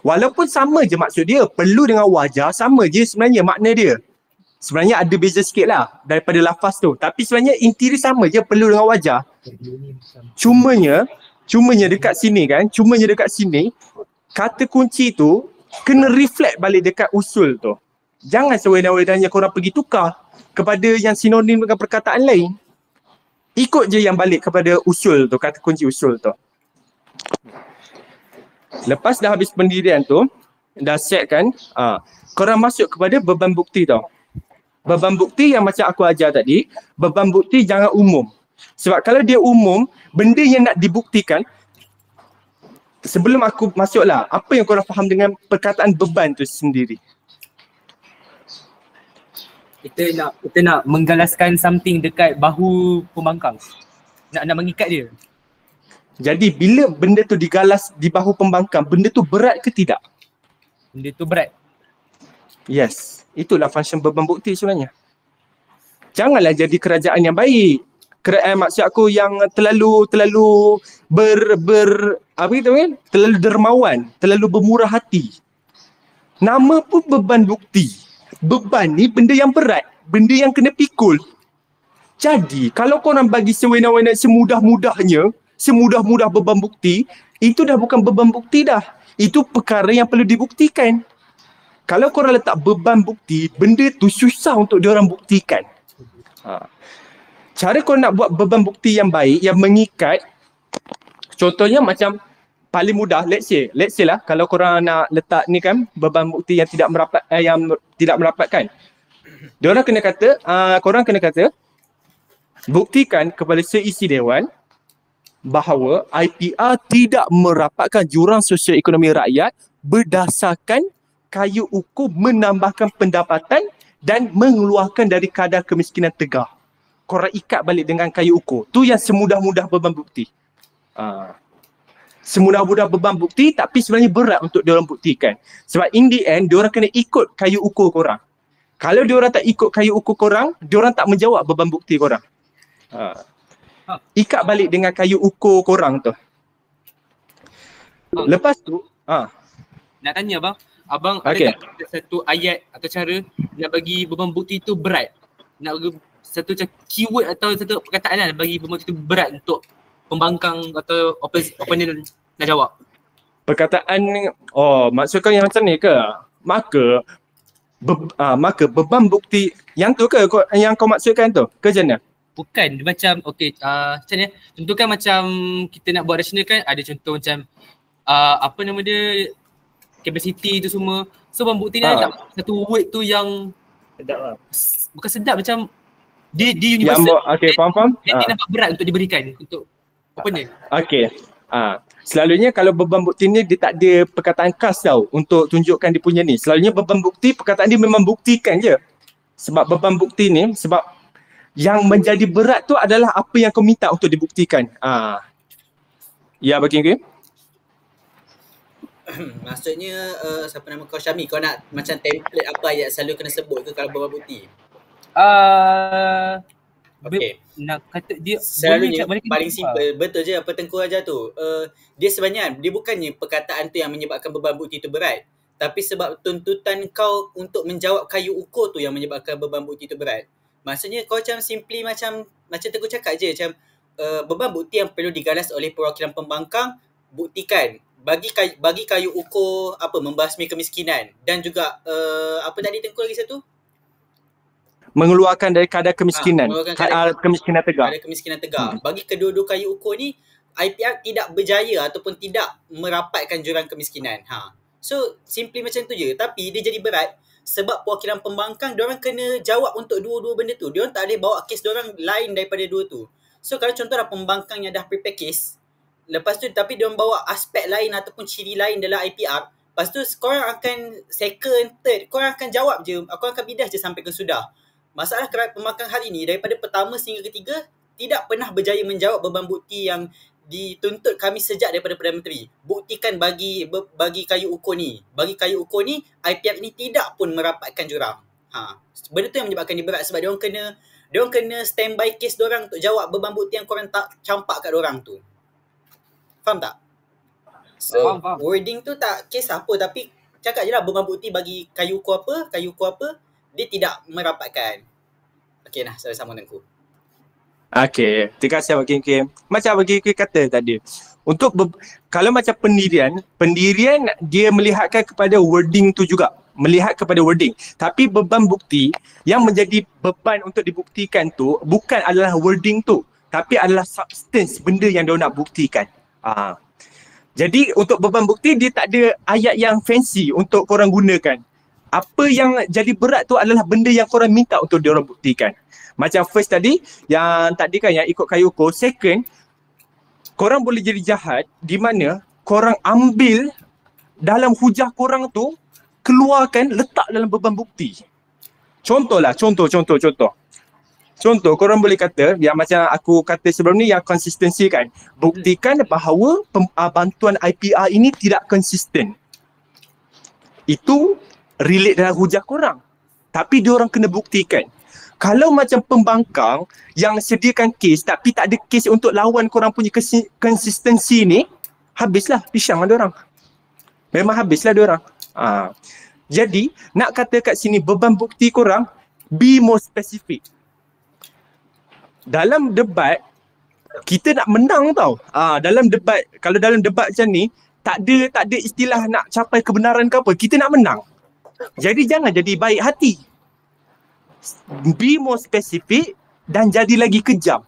Walaupun sama je maksud dia, perlu dengan wajar sama je sebenarnya makna dia. Sebenarnya ada beza sikit lah daripada lafaz tu. Tapi sebenarnya inti dia sama je, perlu dengan wajar. Cumanya dekat sini kan, kata kunci tu kena reflect balik dekat usul tu. Jangan sewenang-wenangnya korang pergi tukar kepada yang sinonim dengan perkataan lain. Ikut je yang balik kepada usul tu, kata kunci usul tu. Lepas dah habis pendirian tu, dah set kan, korang masuk kepada beban bukti tau. Beban bukti yang macam aku ajar tadi, beban bukti jangan umum. Sebab kalau dia umum, benda yang nak dibuktikan, sebelum aku masuklah, apa yang korang faham dengan perkataan beban tu sendiri? Kita nak menggalaskan something dekat bahu pembangkang. Nak mengikat dia. Jadi bila benda tu digalas di bahu pembangkang, benda tu berat ke tidak? Benda tu berat. Yes, itulah function beban bukti sebenarnya. Janganlah jadi kerajaan yang baik. Maksud aku yang terlalu terlalu dermawan, terlalu bermurah hati. Nama pun beban bukti. Beban ni benda yang berat, benda yang kena pikul. Jadi kalau korang bagi sewenang-wenang semudah-mudah beban bukti, itu dah bukan beban bukti dah. Itu perkara yang perlu dibuktikan. Kalau korang letak beban bukti, benda tu susah untuk diorang buktikan. Cara korang nak buat beban bukti yang baik, yang mengikat, contohnya macam paling mudah, let's say lah, kalau korang nak letak ni kan, beban bukti yang tidak merapatkan. Diorang kena kata, korang kena kata, buktikan kepada seisi dewan bahawa IPR tidak merapatkan jurang sosioekonomi rakyat berdasarkan kayu ukur menambahkan pendapatan dan mengeluarkan dari kadar kemiskinan tegah. Korang ikat balik dengan kayu ukur. Tu yang semudah-mudah beban bukti. Semudah-mudah beban bukti tapi sebenarnya berat untuk diorang buktikan. Sebab in the end, diorang kena ikut kayu ukur korang. Kalau diorang tak ikut kayu ukur korang, diorang tak menjawab beban bukti korang. Ikat balik dengan kayu ukur korang tu. Lepas tu, nak tanya abang okay, ada satu ayat atau cara nak bagi beban bukti tu berat? Nak bagi satu keyword atau satu perkataan lah bagi beban bukti tu berat untuk pembangkang atau opponent nak jawab? Perkataan ni, maksud kau yang macam ni ke? Maka beban bukti yang tu ke yang kau maksudkan tu? Ke macam mana? Bukan, macam macam ni. Contoh kan macam kita nak buat rasional kan, ada contoh macam apa nama dia, capacity tu semua. So beban bukti ni ada satu word tu yang sedap lah. Bukan sedap, macam dia universal. Okay, faham? Dia nampak berat untuk diberikan untuk apa ni? Okay. Selalunya kalau beban bukti ni dia tak ada perkataan khas tau untuk tunjukkan dia punya ni. Selalunya beban bukti perkataan dia memang buktikan je. Sebab beban bukti ni, sebab yang menjadi berat tu adalah apa yang kau minta untuk dibuktikan. Ya, bagi okay? Maksudnya siapa nama kau, Syami? Kau nak macam template apa ayat selalu kena sebut ke kalau beban bukti? Okey. Nak kata dia Selalunya boleh paling simple, betul je apa Tengku ajar tu. Dia sebenarnya dia bukannya perkataan tu yang menyebabkan beban bukti tu berat, tapi sebab tuntutan kau untuk menjawab kayu ukur tu yang menyebabkan beban bukti tu berat. Maksudnya kau macam simply macam Tengku cakap je, macam beban bukti yang perlu digalas oleh perwakilan pembangkang, buktikan bagi kayu ukur apa membasmi kemiskinan dan juga apa tadi Tengku lagi satu? Mengeluarkan dari kadar kemiskinan, kemiskinan tegak. Kadar kemiskinan tegak. Bagi kedua-dua kayu ukur ni, IPR tidak berjaya ataupun tidak merapatkan jurang kemiskinan. So simply macam tu je. Tapi dia jadi berat sebab perwakilan pembangkang diorang kena jawab untuk dua-dua benda tu. Diorang tak boleh bawa kes diorang lain daripada dua tu. So kalau contohlah pembangkang yang dah prepare kes, lepas tu tapi diorang bawa aspek lain ataupun ciri lain dalam IPR, lepas tu korang akan second, third, korang akan jawab je, korang akan bidas je sampai ke sudah. Masalah pembangkang hari ini daripada pertama sehingga ketiga tidak pernah berjaya menjawab beban bukti yang dituntut kami sejak daripada Perdana Menteri. Buktikan bagi kayu ukur ni. Bagi kayu ukur ni, IPR ini tidak pun merapatkan jurang. Benda tu yang menyebabkan dia berat sebab diorang kena standby case diorang untuk jawab beban bukti yang korang tak campak kat diorang tu. Faham tak? So, faham. Wording tu tak case apa tapi cakap je lah beban bukti bagi kayu ukur apa, dia tidak merapatkan. Okey nah, saya sama Tengku. Okey, terima kasih Abang Kim. Macam Abang Kim kata tadi, untuk kalau macam pendirian dia melihatkan kepada wording tu juga, melihat kepada wording. Tapi beban bukti yang menjadi beban untuk dibuktikan tu bukan adalah wording tu, tapi adalah substance benda yang dia nak buktikan. Jadi untuk beban bukti dia tak ada ayat yang fancy untuk korang gunakan. Apa yang jadi berat tu adalah benda yang korang minta untuk diorang buktikan. Macam first tadi, yang tadi kan yang ikut kayu ukur. Second, korang boleh jadi jahat di mana korang ambil dalam hujah korang tu, keluarkan, letak dalam beban bukti. Contoh, korang boleh kata, yang macam aku kata sebelum ni yang konsistensi kan. Buktikan bahawa bantuan IPR ini tidak konsisten. Itu relate dalam hujah korang. Tapi diorang kena buktikan. Kalau macam pembangkang yang sediakan kes tapi tak ada kes untuk lawan korang punya konsistensi ni, habislah pisang lah diorang. Memang habislah diorang. Jadi nak kata kat sini beban bukti korang, be more specific. Dalam debat kita nak menang tau. Dalam debat, kalau dalam debat macam ni tak ada istilah nak capai kebenaran ke apa. Kita nak menang. Jadi jangan jadi baik hati. Be more specific dan jadi lagi kejam.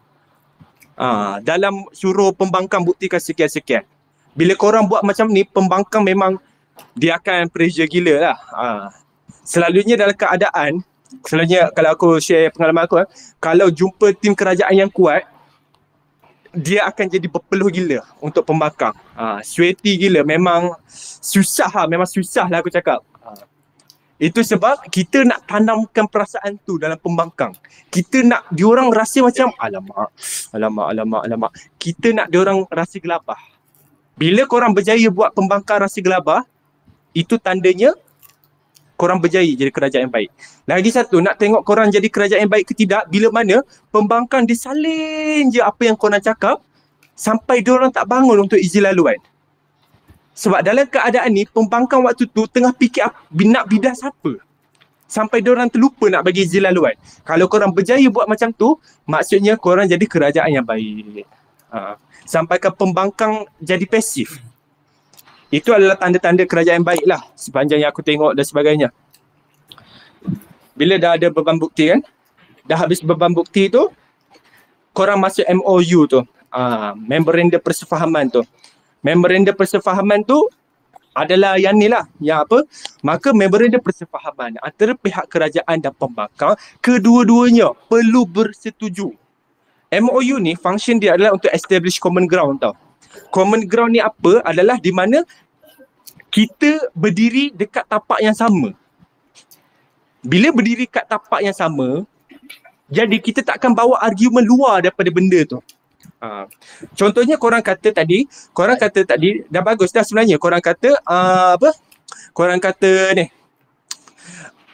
Dalam suruh pembangkang buktikan sekian-sekian. Bila korang buat macam ni, pembangkang memang dia akan pressure gila lah. Selalunya dalam keadaan, kalau aku share pengalaman aku, kalau jumpa tim kerajaan yang kuat, dia akan jadi berpeluh gila untuk pembangkang. Sweaty gila, memang susah lah aku cakap. Itu sebab kita nak tanamkan perasaan tu dalam pembangkang. Kita nak diorang rasa macam alamak. Kita nak diorang rasa gelabah. Bila korang berjaya buat pembangkang rasa gelabah, itu tandanya korang berjaya jadi kerajaan yang baik. Lagi satu, nak tengok korang jadi kerajaan yang baik ke tidak, bila mana pembangkang disalin je apa yang korang cakap sampai diorang tak bangun untuk izin laluan. Sebab dalam keadaan ni, pembangkang waktu tu tengah fikir nak bidas apa. Sampai diorang terlupa nak bagi izin laluan. Kalau korang berjaya buat macam tu, maksudnya korang jadi kerajaan yang baik. Sampai ke pembangkang jadi pasif. Itu adalah tanda-tanda kerajaan baik lah sepanjang yang aku tengok dan sebagainya. Bila dah ada beban bukti kan, dah habis beban bukti tu, korang masuk MOU tu, Memorandum Persefahaman tu. Memorandum Persefahaman tu adalah yang ni lah, yang apa? Maka Memorandum Persefahaman antara pihak kerajaan dan pembangkang, kedua-duanya perlu bersetuju. MOU ni function dia adalah untuk establish common ground tau. Common ground ni apa? Adalah di mana kita berdiri dekat tapak yang sama. Bila berdiri kat tapak yang sama, jadi kita tak akan bawa argument luar daripada benda tu. Contohnya korang kata tadi dah bagus dah sebenarnya. Korang kata apa? Korang kata ni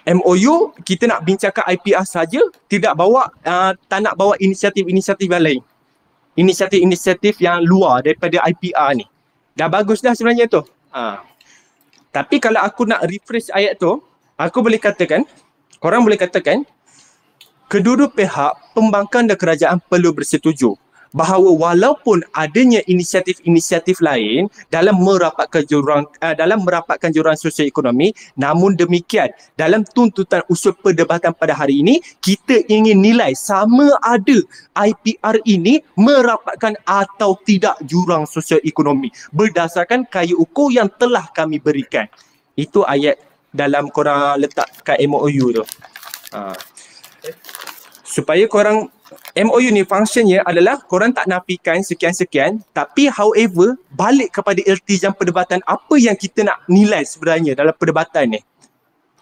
MOU kita nak bincangkan IPR saja, tidak bawa tak nak bawa inisiatif-inisiatif yang lain. Inisiatif-inisiatif yang luar daripada IPR ni. Dah bagus dah sebenarnya tu. Tapi kalau aku nak rephrase ayat tu, aku boleh katakan, korang boleh katakan, kedua-dua pihak, pembangkang dan kerajaan perlu bersetuju bahawa walaupun adanya inisiatif-inisiatif lain dalam merapatkan jurang sosioekonomi, namun demikian dalam tuntutan usul perdebatan pada hari ini, kita ingin nilai sama ada IPR ini merapatkan atau tidak jurang sosioekonomi berdasarkan kaya ukur yang telah kami berikan. Itu ayat dalam korang letak kat MOU tu. Supaya korang MOU ni functionnya adalah korang tak nafikan sekian-sekian, tapi however balik kepada iltizam perdebatan apa yang kita nak nilai sebenarnya dalam perdebatan ni.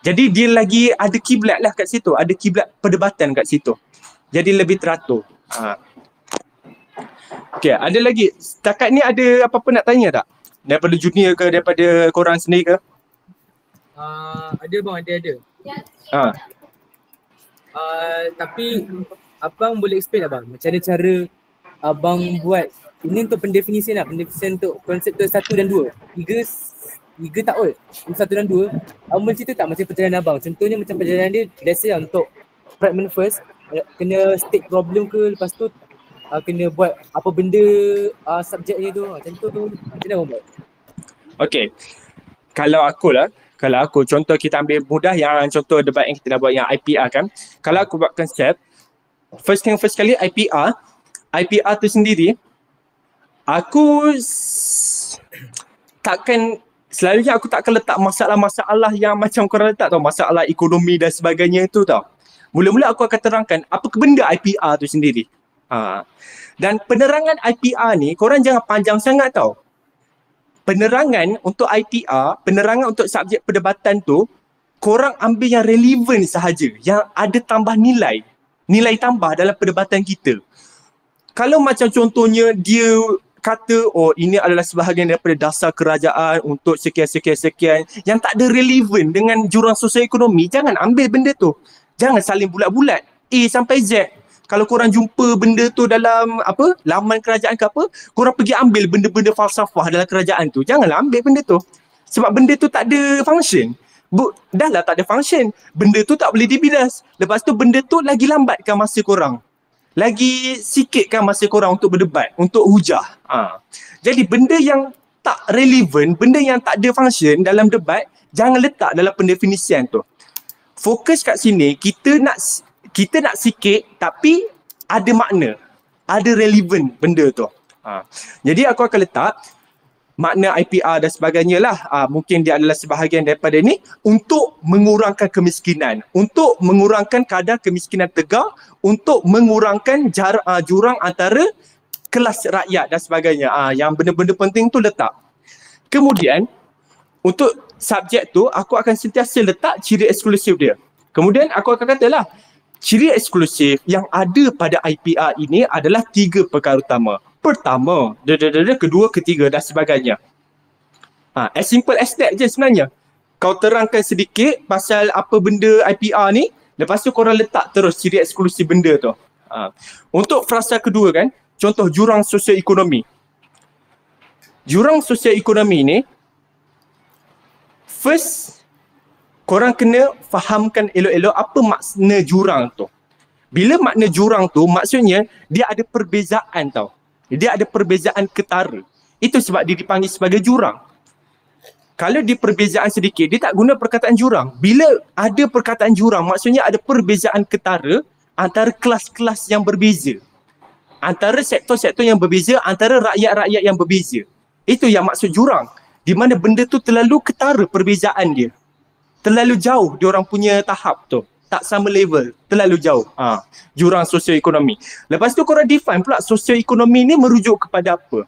Jadi dia lagi ada kiblat lah kat situ, ada kiblat perdebatan kat situ. Jadi lebih teratur. Okay, ada lagi. Setakat ni ada apa-apa nak tanya tak? Daripada junior ke, daripada korang sendiri ke? Ada bang, ada. Tapi abang boleh explain abang macam mana cara abang buat ini untuk pendefinisian lah, pendefinisian untuk konsep tu 1 dan 2. 3 tak kot. 1 dan 2. Abang boleh cerita tak macam perjalanan abang? Contohnya macam perjalanan dia biasa lah untuk fragment first kena state problem ke, lepas tu kena buat apa benda subjeknya tu. Macam tu macam mana abang buat? Okay. Kalau aku contoh kita ambil mudah yang contoh debat yang kita dah buat yang IPR kan. Kalau aku buat konsep, first kali IPR tu sendiri, aku selalunya aku takkan letak masalah-masalah yang macam korang letak tau, masalah ekonomi dan sebagainya tu tau. Mula-mula aku akan terangkan apa benda IPR tu sendiri. Dan penerangan IPR ni korang jangan panjang sangat tau. Penerangan untuk IPR, penerangan untuk subjek perdebatan tu, korang ambil yang relevan sahaja, yang ada tambah nilai tambah dalam perdebatan kita. Kalau macam contohnya dia kata, oh ini adalah sebahagian daripada dasar kerajaan untuk sekian, yang tak ada relevan dengan jurang sosioekonomi, jangan ambil benda tu. Jangan saling bulat-bulat, A sampai Z. Kalau korang jumpa benda tu dalam laman kerajaan ke apa, korang pergi ambil benda-benda falsafah dalam kerajaan tu. Janganlah ambil benda tu. Sebab benda tu tak ada function. Dah lah tak ada function. Benda tu tak boleh dibilas. Lepas tu benda tu lagi lambatkan masa korang. Lagi sikitkan masa korang untuk berdebat, untuk hujah. Jadi benda yang tak relevan, benda yang tak ada function dalam debat, jangan letak dalam pendefinisian tu. Fokus kat sini, kita nak sikit tapi ada makna, ada relevan benda tu. Jadi aku akan letak makna IPR dan sebagainya lah. Mungkin dia adalah sebahagian daripada ni untuk mengurangkan kemiskinan, untuk mengurangkan kadar kemiskinan tegak, untuk mengurangkan jurang antara kelas rakyat dan sebagainya. Yang benda-benda penting tu letak. Kemudian untuk subjek tu aku akan sentiasa letak ciri eksklusif dia. Kemudian aku akan katalah ciri eksklusif yang ada pada IPR ini adalah 3 perkara utama. Pertama, kedua, ketiga dan sebagainya. As simple as that je sebenarnya. Kau terangkan sedikit pasal apa benda IPR ni, lepas tu korang letak terus ciri eksklusif benda tu. Untuk frasa kedua kan, contoh jurang sosioekonomi. Jurang sosioekonomi ni, first, korang kena fahamkan elok-elok apa makna jurang tu. Bila makna jurang tu, maksudnya dia ada perbezaan tau. Dia ada perbezaan ketara. Itu sebab dia dipanggil sebagai jurang. Kalau dia perbezaan sedikit, dia tak guna perkataan jurang. Bila ada perkataan jurang, maksudnya ada perbezaan ketara antara kelas-kelas yang berbeza. Antara sektor-sektor yang berbeza, antara rakyat-rakyat yang berbeza. Itu yang maksud jurang. Di mana benda tu terlalu ketara perbezaan dia. Terlalu jauh diorang punya tahap tu. Tak sama level, terlalu jauh. Jurang sosioekonomi. Lepas tu korang define pula sosioekonomi ni merujuk kepada apa.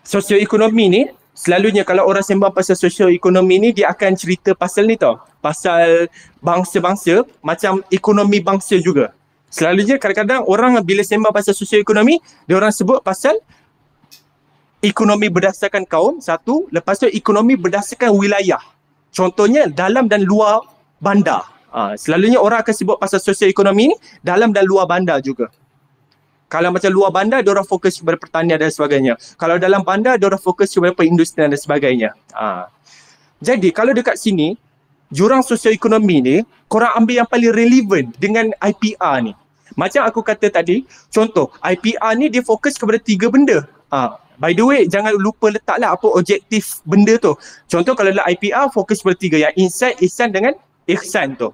Sosioekonomi ni, selalunya kalau orang sembang pasal sosioekonomi ni, dia akan cerita pasal ni tau. Pasal bangsa-bangsa, macam ekonomi bangsa juga. Selalunya kadang-kadang orang bila sembang pasal sosioekonomi, dia orang sebut pasal ekonomi berdasarkan kaum, satu. Lepas tu ekonomi berdasarkan wilayah. Contohnya dalam dan luar bandar. Selalunya orang akan sebut pasal sosioekonomi ni dalam dan luar bandar juga. Kalau macam luar bandar, dia orang fokus kepada pertanian dan sebagainya. Kalau dalam bandar, dia orang fokus kepada perindustrian dan sebagainya. Jadi kalau dekat sini, jurang sosioekonomi ni, korang ambil yang paling relevan dengan IPR ni. Macam aku kata tadi, contoh, IPR ni dia fokus kepada 3 benda. By the way, jangan lupa letaklah apa objektif benda tu. Contoh kalau dalam IPR, fokus kepada 3, yang insight, ihsan dengan ihsan tu.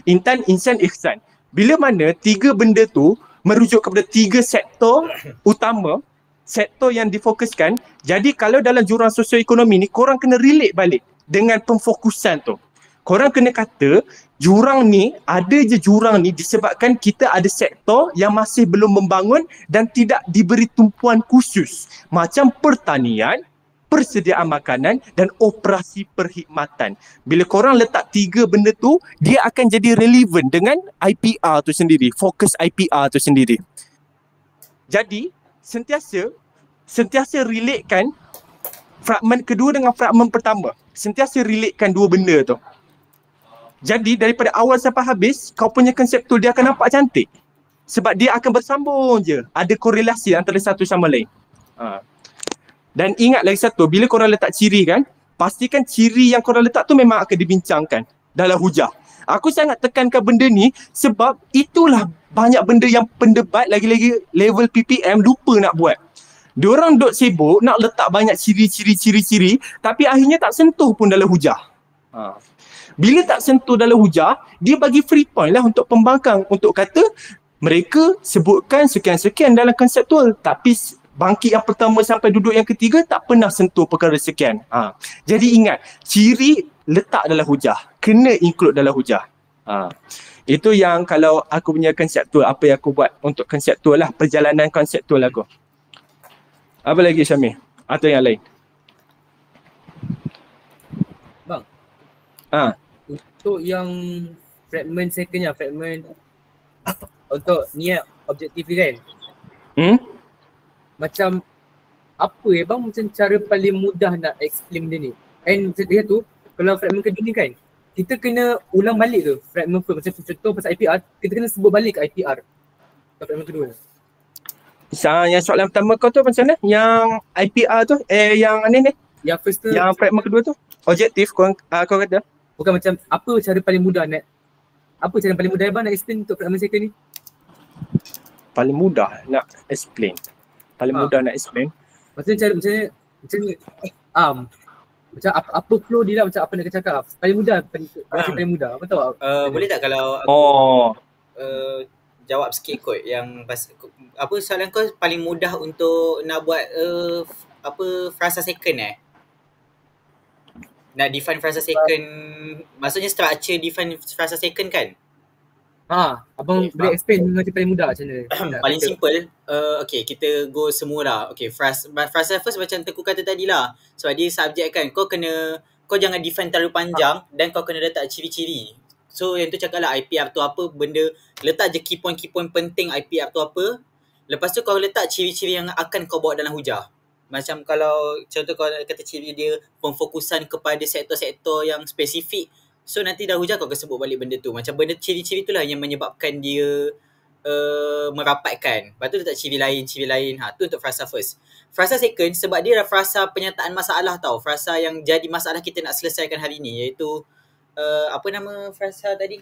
Intan, insan, ihsan. Bila mana 3 benda tu merujuk kepada 3 sektor utama, sektor yang difokuskan. Jadi kalau dalam jurang sosioekonomi ni, korang kena relate balik dengan pemfokusan tu. Korang kena kata jurang ni, ada je jurang ni disebabkan kita ada sektor yang masih belum membangun dan tidak diberi tumpuan khusus. Macam pertanian, persediaan makanan dan operasi perkhidmatan. Bila korang letak 3 benda tu, dia akan jadi relevan dengan IPR tu sendiri, fokus IPR tu sendiri. Jadi, sentiasa relatekan fragmen kedua dengan fragmen pertama. Sentiasa relatekan 2 benda tu. Jadi, daripada awal sampai habis, kau punya konseptual dia akan nampak cantik. Sebab dia akan bersambung je. Ada korelasi antara satu sama lain. Dan ingat lagi satu, bila korang letak ciri kan, pastikan ciri yang korang letak tu memang akan dibincangkan dalam hujah. Aku sangat tekankan benda ni sebab itulah banyak benda yang pendebat lagi-lagi level PPM lupa nak buat. Diorang duk sibuk nak letak banyak ciri-ciri, tapi akhirnya tak sentuh pun dalam hujah. Bila tak sentuh dalam hujah, dia bagi free point lah untuk pembangkang, untuk kata mereka sebutkan sekian-sekian dalam konseptual, tapi bangkit yang pertama sampai duduk yang ketiga tak pernah sentuh perkara sekian. Jadi ingat, ciri letak dalam hujah, kena include dalam hujah. Itu yang kalau aku punya konseptual, apa yang aku buat untuk konseptual lah, perjalanan konseptual aku. Apa lagi Syamil? Atau yang lain? Bang. Untuk yang fragment secondnya, fragment untuk niat objektif ni kan? Macam apa bang, macam cara paling mudah nak explain benda ni? And dia tu, kalau fragment kedua ni kan, kita kena ulang balik tu fragment first. Macam contoh pasal IPR, kita kena sebut balik ke IPR fragment kedua tu. Yang soalan pertama kau tu macam mana? Yang IPR tu, yang ni? Yang first tu, yang fragment kedua tu? Objektif kau kata? Bukan, macam apa cara paling mudah nak, apa cara paling mudah bang nak explain untuk fragment second ni? Paling mudah nak explain. Mudah nak explain. Macam macam apa flow dia lah, macam apa nak cakap. Paling mudah, paling mudah. Apa tahu? Boleh tak kalau aku jawab sikit kot yang apa soalan kau paling mudah untuk nak buat frasa second nak define frasa second, maksudnya structure define frasa second kan? Abang boleh explain macam paling mudah macam mana? Paling simple, okay, kita go semua lah. Okay, frasa first macam Teguh kata tadi lah. Sebab dia subjek kan, kau jangan define terlalu panjang dan kau kena letak ciri-ciri. So yang tu cakap lah IPR tu apa benda, letak je key point penting IPR tu apa. Lepas tu kau letak ciri-ciri yang akan kau bawa dalam hujah. Macam kalau contoh kau kata ciri dia pemfokusan kepada sektor-sektor yang spesifik. So nanti dah hujah kau akan sebut balik benda tu. Macam benda ciri-ciri tu lah yang menyebabkan dia merapatkan. Lepas tu letak ciri lain. Tu untuk frasa first. Frasa second sebab dia adalah frasa penyataan masalah tau. Frasa yang jadi masalah kita nak selesaikan hari ni, iaitu apa nama frasa tadi?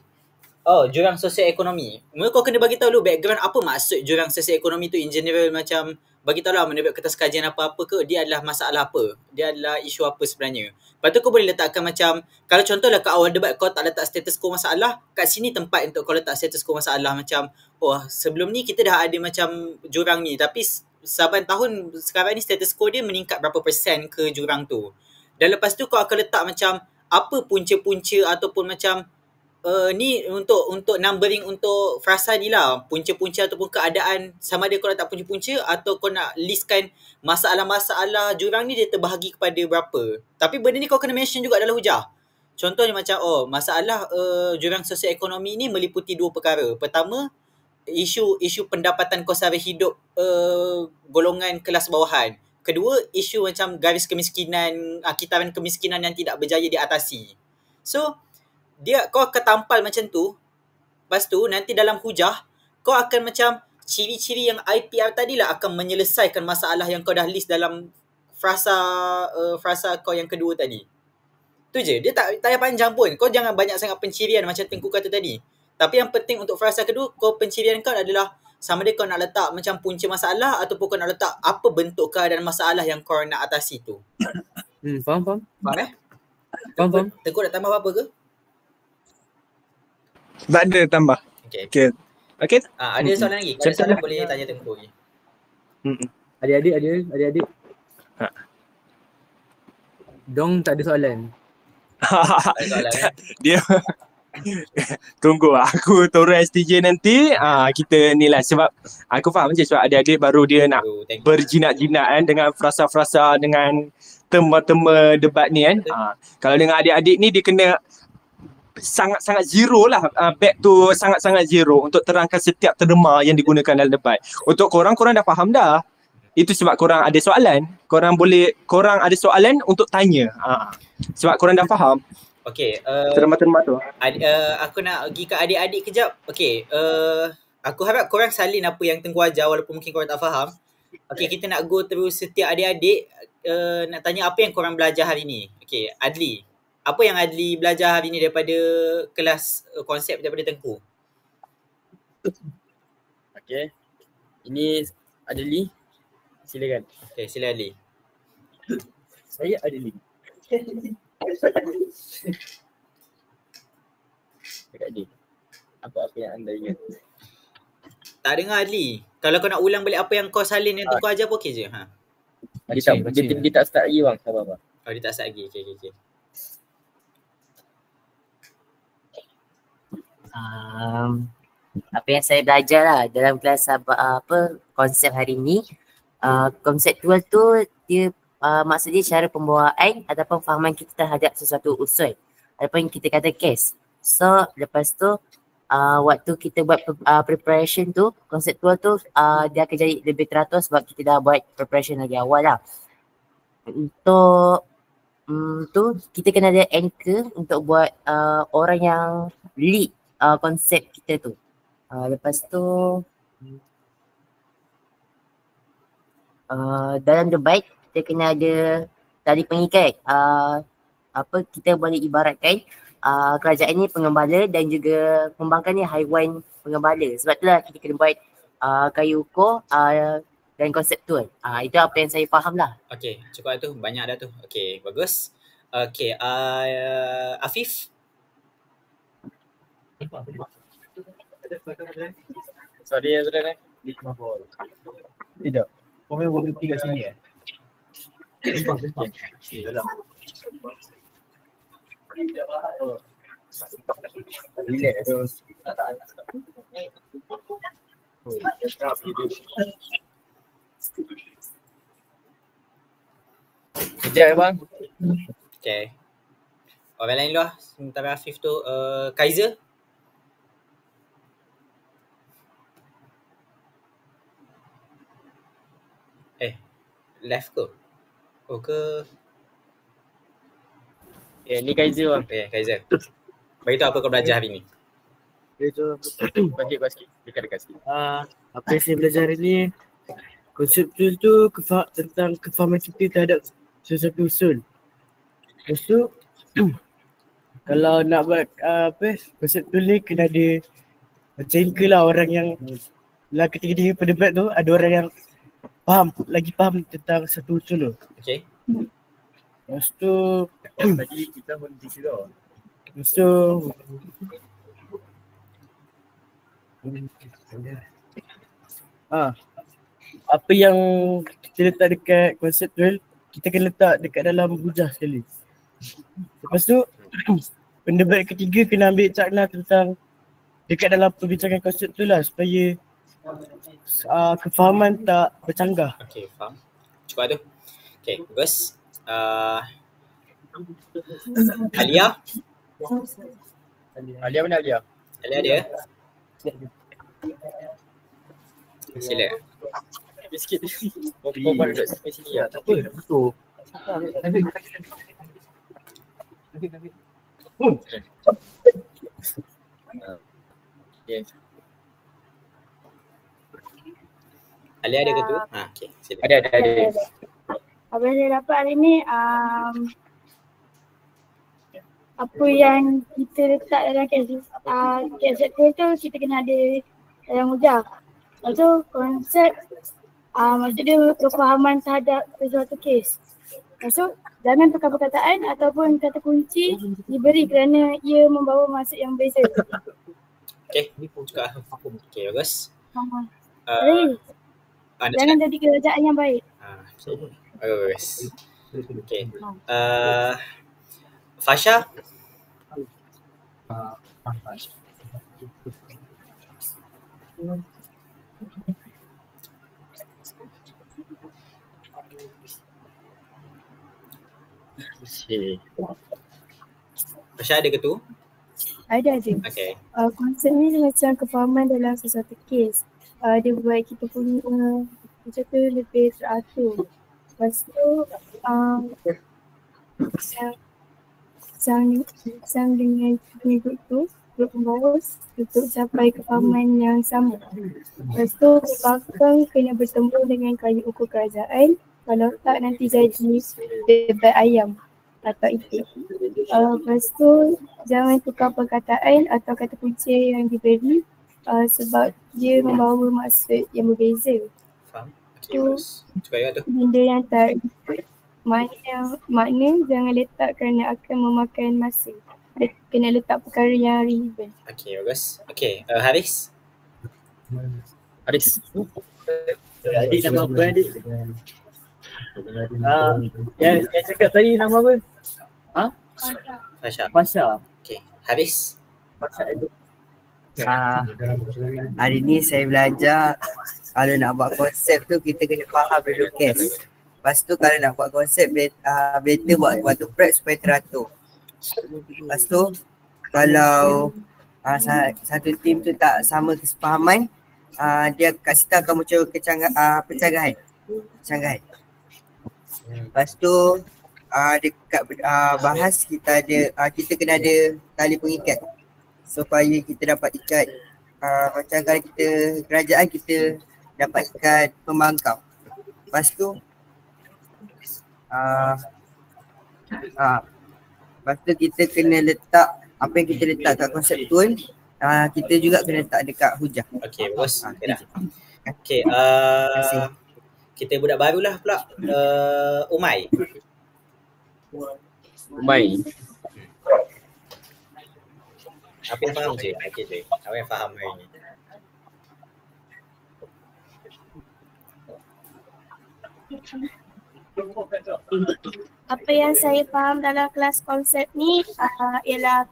Jurang sosioekonomi. Mula kau kena bagi tahu dulu background apa maksud jurang sosioekonomi tu in general, macam bagi tahu lah menurut kertas kajian apa-apa ke, dia adalah masalah apa, dia adalah isu apa sebenarnya. Lepas tu kau boleh letakkan macam, kalau contohlah kat awal debat kau tak letak status quo masalah, kat sini tempat untuk kau letak status quo masalah. Macam, sebelum ni kita dah ada macam jurang ni, tapi saban tahun sekarang ni status quo dia meningkat berapa persen ke jurang tu. Dan lepas tu kau akan letak macam apa punca-punca ataupun macam ni untuk numbering untuk frasa ni lah, punca-punca ataupun keadaan, sama ada kau letak punca-punca atau kau nak listkan masalah-masalah jurang ni dia terbahagi kepada berapa. Tapi benda ni kau kena mention juga dalam hujah. Contohnya macam masalah jurang sosioekonomi ni meliputi 2 perkara. Pertama, isu pendapatan kos sara hidup golongan kelas bawahan. Kedua, isu macam garis kemiskinan, kitaran kemiskinan yang tidak berjaya diatasi. So, kau akan tampal macam tu. Lepas tu nanti dalam hujah kau akan macam ciri-ciri yang IPR tadilah akan menyelesaikan masalah yang kau dah list dalam frasa kau yang kedua tadi. Tu je. Dia tak payah panjang pun. Kau jangan banyak sangat pencirian macam Tengku kata tadi. Tapi yang penting untuk frasa kedua, kau pencirian kau adalah sama ada kau nak letak macam punca masalah ataupun kau nak letak apa bentuk keadaan masalah yang kau nak atasi tu. Faham? Faham Faham. Tengku nak tambah apa-apa ke? Tak ada tambah. Okay. Ada soalan lagi? Kalau ada soalan Macam boleh tanya Tengku lagi. Adik-adik. Ha. Dong tak ada soalan. Ada soalan Dia tunggu aku turun STJ nanti kita ni lah, sebab aku faham je sebab adik-adik baru dia nak berjinak-jinak kan dengan frasa-frasa dengan tema-tema debat ni kan. Kalau dengan adik-adik ni dia kena sangat-sangat zero lah, back tu sangat-sangat zero untuk terangkan setiap terma yang digunakan dalam debat. Untuk korang dah faham dah. Itu sebab korang ada soalan. Korang ada soalan untuk tanya. Sebab korang dah faham. Okay. Terma-terma tu. Aku nak pergi ke adik-adik kejap. Okay. Aku harap korang salin apa yang Tengku ajar walaupun mungkin korang tak faham. Okay, kita nak go terus setiap adik-adik. Nak tanya apa yang korang belajar hari ni. Okay, Adli. Apa yang Adli belajar hari ni daripada kelas konsep daripada Tengku? Okay. Ini Adli. Silakan. Okay, sila Adli. Saya Adli. Dekat Adli. Apa yang anda ingat? Tak dengar Adli. Kalau kau nak ulang balik apa yang kau salin yang Tengku ajar pun okey je. Dia tak start lagi bang. Sabar. Oh, dia tak start lagi. Okay. Apa yang saya belajar lah dalam kelas konsep hari ni, konseptual tu dia maksudnya cara pembawaan ataupun fahaman kita terhadap sesuatu usul ataupun kita kata case. So lepas tu waktu kita buat preparation tu, konseptual tu dia akan jadi lebih teratur sebab kita dah buat preparation lagi awal lah. Untuk tu kita kena ada anchor untuk buat orang yang lead konsep kita tu. Lepas tu dalam debat kita kena ada tali pengikat. Kita boleh ibaratkan kerajaan ni pengembala dan juga pembangkang ni haiwan pengembala. Sebab itulah kita kena buat kayu ukur dan konseptual. Itu apa yang saya faham lah. Okay, cukup dah tu. Banyak dah tu. Okay, bagus. Okay, Afif. Sorry ya saudara. Tidak. Kau memang berhenti kat sini Kejap bang. Okay. Orang lain lah. Sementara Afif tu. Kaiser. Left ke? Oh ke? Ni Kaiser bang. Kaiser. Beritahu apa kau belajar hari ni. Itu sikit. Dekat sikit. Apa yang saya belajar hari ni, konseptual tu tentang kefahaman kita terhadap sesuatu usul. Lepas tu kalau nak buat konseptual ni kena ada macam lah orang yang lah ketika pendebat tu ada orang yang faham tentang satu usul tu. Okay. Lepas tu Tadi kita berhenti juga. lepas tu apa yang kita letak dekat konseptual, kita kena letak dekat dalam hujah sekali. Lepas tu pendebat ketiga kena ambil cakna tentang dekat dalam perbincangan konseptual lah supaya kefahaman tak bercanggah. Okay, faham. Cukup tu. Okay, bagus. Alia. Alia mana Alia? Alia dia. Sila. Sikit. Perempuan duduk sini lah. Tak apa. Betul. Okay. Alia ada ke tu? Okey, sila. Ada. Apa yang saya dapat hari ni, apa yang kita letak dalam konsep tu kita kena ada dalam hujah. Lepas tu konsep maksudnya kefahaman terhadap sesuatu kes. Lepas tu jangan tukar perkataan ataupun kata kunci diberi kerana ia membawa maksud yang berbeza. Okey, buka. Okey, bagus. Jadi, jangan jadi kerajaan yang baik. Okey. Bagus. Okey. Fasha? Fasha ada ke tu? Ada je. Okey. Konsep ni macam kefahaman dalam sesuatu kes. Dia buat kita punya macam tu lebih teratur. Lepas tu sang dengan grup tu, grup pembawa untuk capai kefahaman yang sama. Lepas tu bakal kena bertemu dengan kayu ukur kerajaan. Kalau tak nanti jadi debat ayam atau itik. Lepas tu jangan tukar perkataan atau kata kunci yang diberi sebab dia membawa maksud yang berbeza. Faham? Okey, bagus. Cuba tu. Benda yang tak makna jangan letak kerana akan memakan masa. Kena letak perkara yang relevan. Okey, bagus. Okey, Haris? Adik nama apa adik? Yang cakap tadi nama apa? Fasha. Fasha. Okey, Haris? Hari ni saya belajar kalau nak buat konsep tu kita kena faham dulu kes. Lepas tu kalau nak buat konsep better buat waktu prep supaya teratur. Lepas tu kalau satu tim tu tak sama kesepahaman, dia kat situ akan muncul pencanggahan. Lepas tu dekat bahas kita kena ada tali pengikat supaya kita dapat ikat macam kalau kita kerajaan kita dapat ikat pembangkang. Lepas tu kita kena letak apa yang kita letak kat konseptual, kita juga kena letak dekat hujah. Okey, bagus. Okey, kita budak barulah pula. Umay. Apa yang faham je? Okey je. Apa yang faham hari ni? Apa yang saya faham dalam kelas konsep ni ialah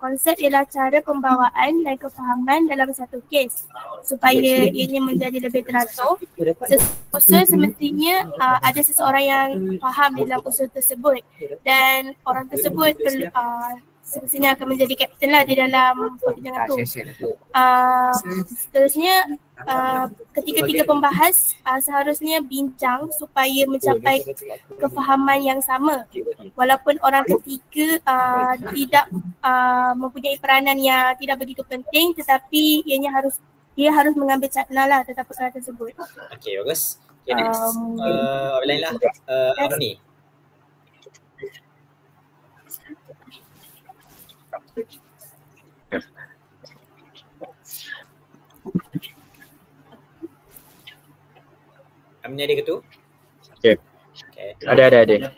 cara pembawaan dan kefahaman dalam satu kes supaya ini menjadi lebih teratur. Usul semestinya ada seseorang yang faham dalam usul tersebut dan orang tersebut semestinya akan menjadi kapten lah di dalam perbincangan tu. Seterusnya ketika tiga pembahas seharusnya bincang supaya mencapai kefahaman yang sama. Walaupun orang ketiga tidak mempunyai peranan yang tidak begitu penting tetapi dia harus mengambil catatan lah tentang perkara tersebut. Okey, bagus. Okay, next. Apa lain lah? Afni. Amni ada ke tu? Okay. Ada.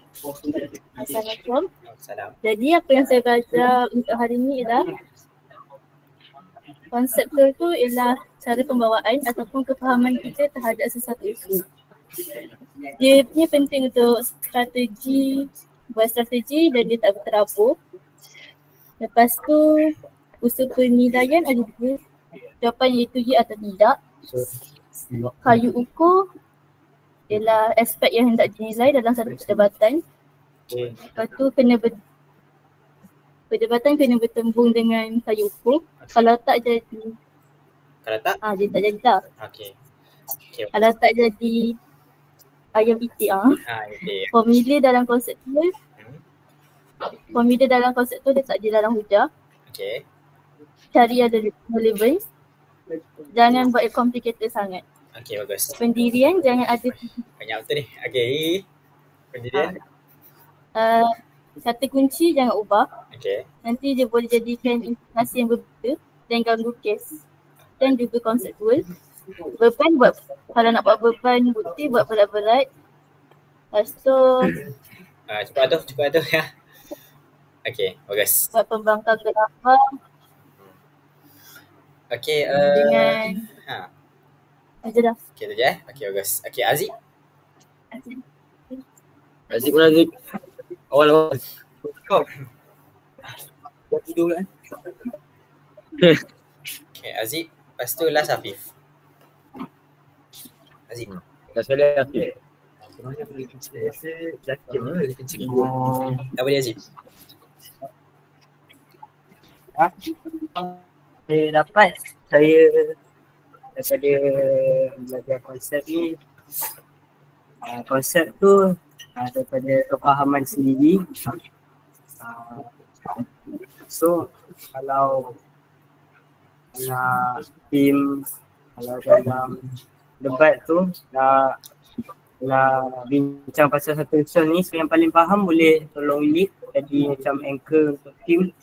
Assalamualaikum. Salam. Jadi apa yang saya belajar untuk hari ini ialah konseptual tu ialah cara pembawaan ataupun kefahaman kita terhadap sesuatu isu. Dia punya penting untuk buat strategi dan dia tak terabur. Lepas tu usul penilaian ada dua, jawapan iaitu ya atau tidak. Kayu ukur ialah aspek yang hendak dinilai dalam satu perdebatan. Lepas tu perdebatan kena bertembung dengan kayu ukur. Kalau tak jadi. Kalau tak? Dia tak jadi tak. Okey. Okay. Kalau tak jadi ayam itik Okay. Formula dalam konseptual, formula dalam konseptual dia tak di dalam hujah. Okay. Cari ada relevance. Jangan buat complicated sangat. Okay, bagus. Pendirian jangan ada Banyak betul ni. Okay. Pendirian. kata kunci jangan ubah. Okay. Nanti dia boleh jadikan informasi yang berbeza dan ganggu kes. Dan juga konseptual. Beban buat, kalau nak buat beban bukti buat berat-berat. Lepas tu Cepat tu ya. Okay, bagus. buat pembangkang gelapang Okay, dengan aja dah. okay tu je Okay, bagus. Okay, Aziz. Aziz pun Aziz. Awal-awal. Kau. Dah tidur kan? Okay, Aziz. Lepas tu last Afif. Aziz. Dah sekali Aziz. Tak boleh Aziz. Saya dapat daripada belajar konsep ni, konsep tu daripada kefahaman sendiri. So kalau tim, kalau dalam debat tu nak bincang pasal satu isu ni, so yang paling faham boleh tolong lead jadi macam anchor untuk tim.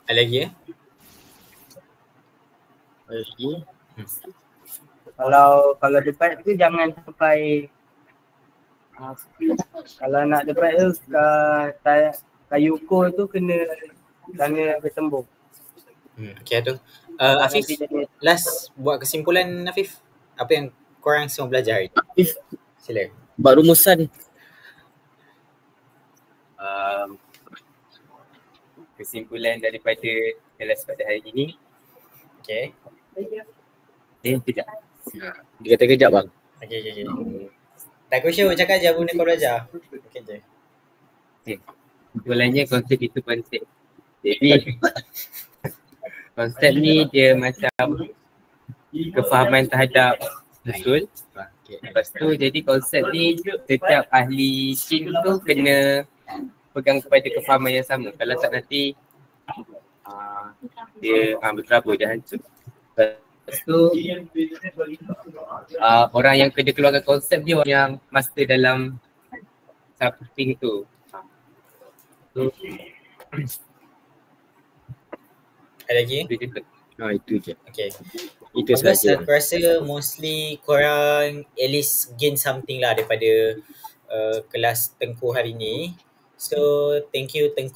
Ada lagi ya? Kalau debat tu jangan sampai kalau nak debat tu kayu ukur tu kena bertembung. Okay tu. Afif, last buat kesimpulan Afif. Apa yang korang semua belajar hari ni? Sila. Buat rumusan. Kesimpulan daripada kelas pada hari ini. Okay. Kejap. Dia kata kejap bang. Okay. Tak khusyuk, cakap je benda kau belajar. Okay je. Kesimpulannya konsep itu penting. Jadi konsep ni dia macam kefahaman terhadap usul. Lepas tu jadi konsep ni setiap ahli SHIN tu kena pegang kepada kefahaman yang sama. Kalau tak nanti dia berterabur, dia hancur. Lepas tu orang yang kena keluarkan konsep dia orang yang master dalam something tu. Ada lagi? Itu je. Okay. Itu Bagus, saja. aku rasa mostly korang at least gain something lah daripada kelas Tengku hari ni. So thank you Tengku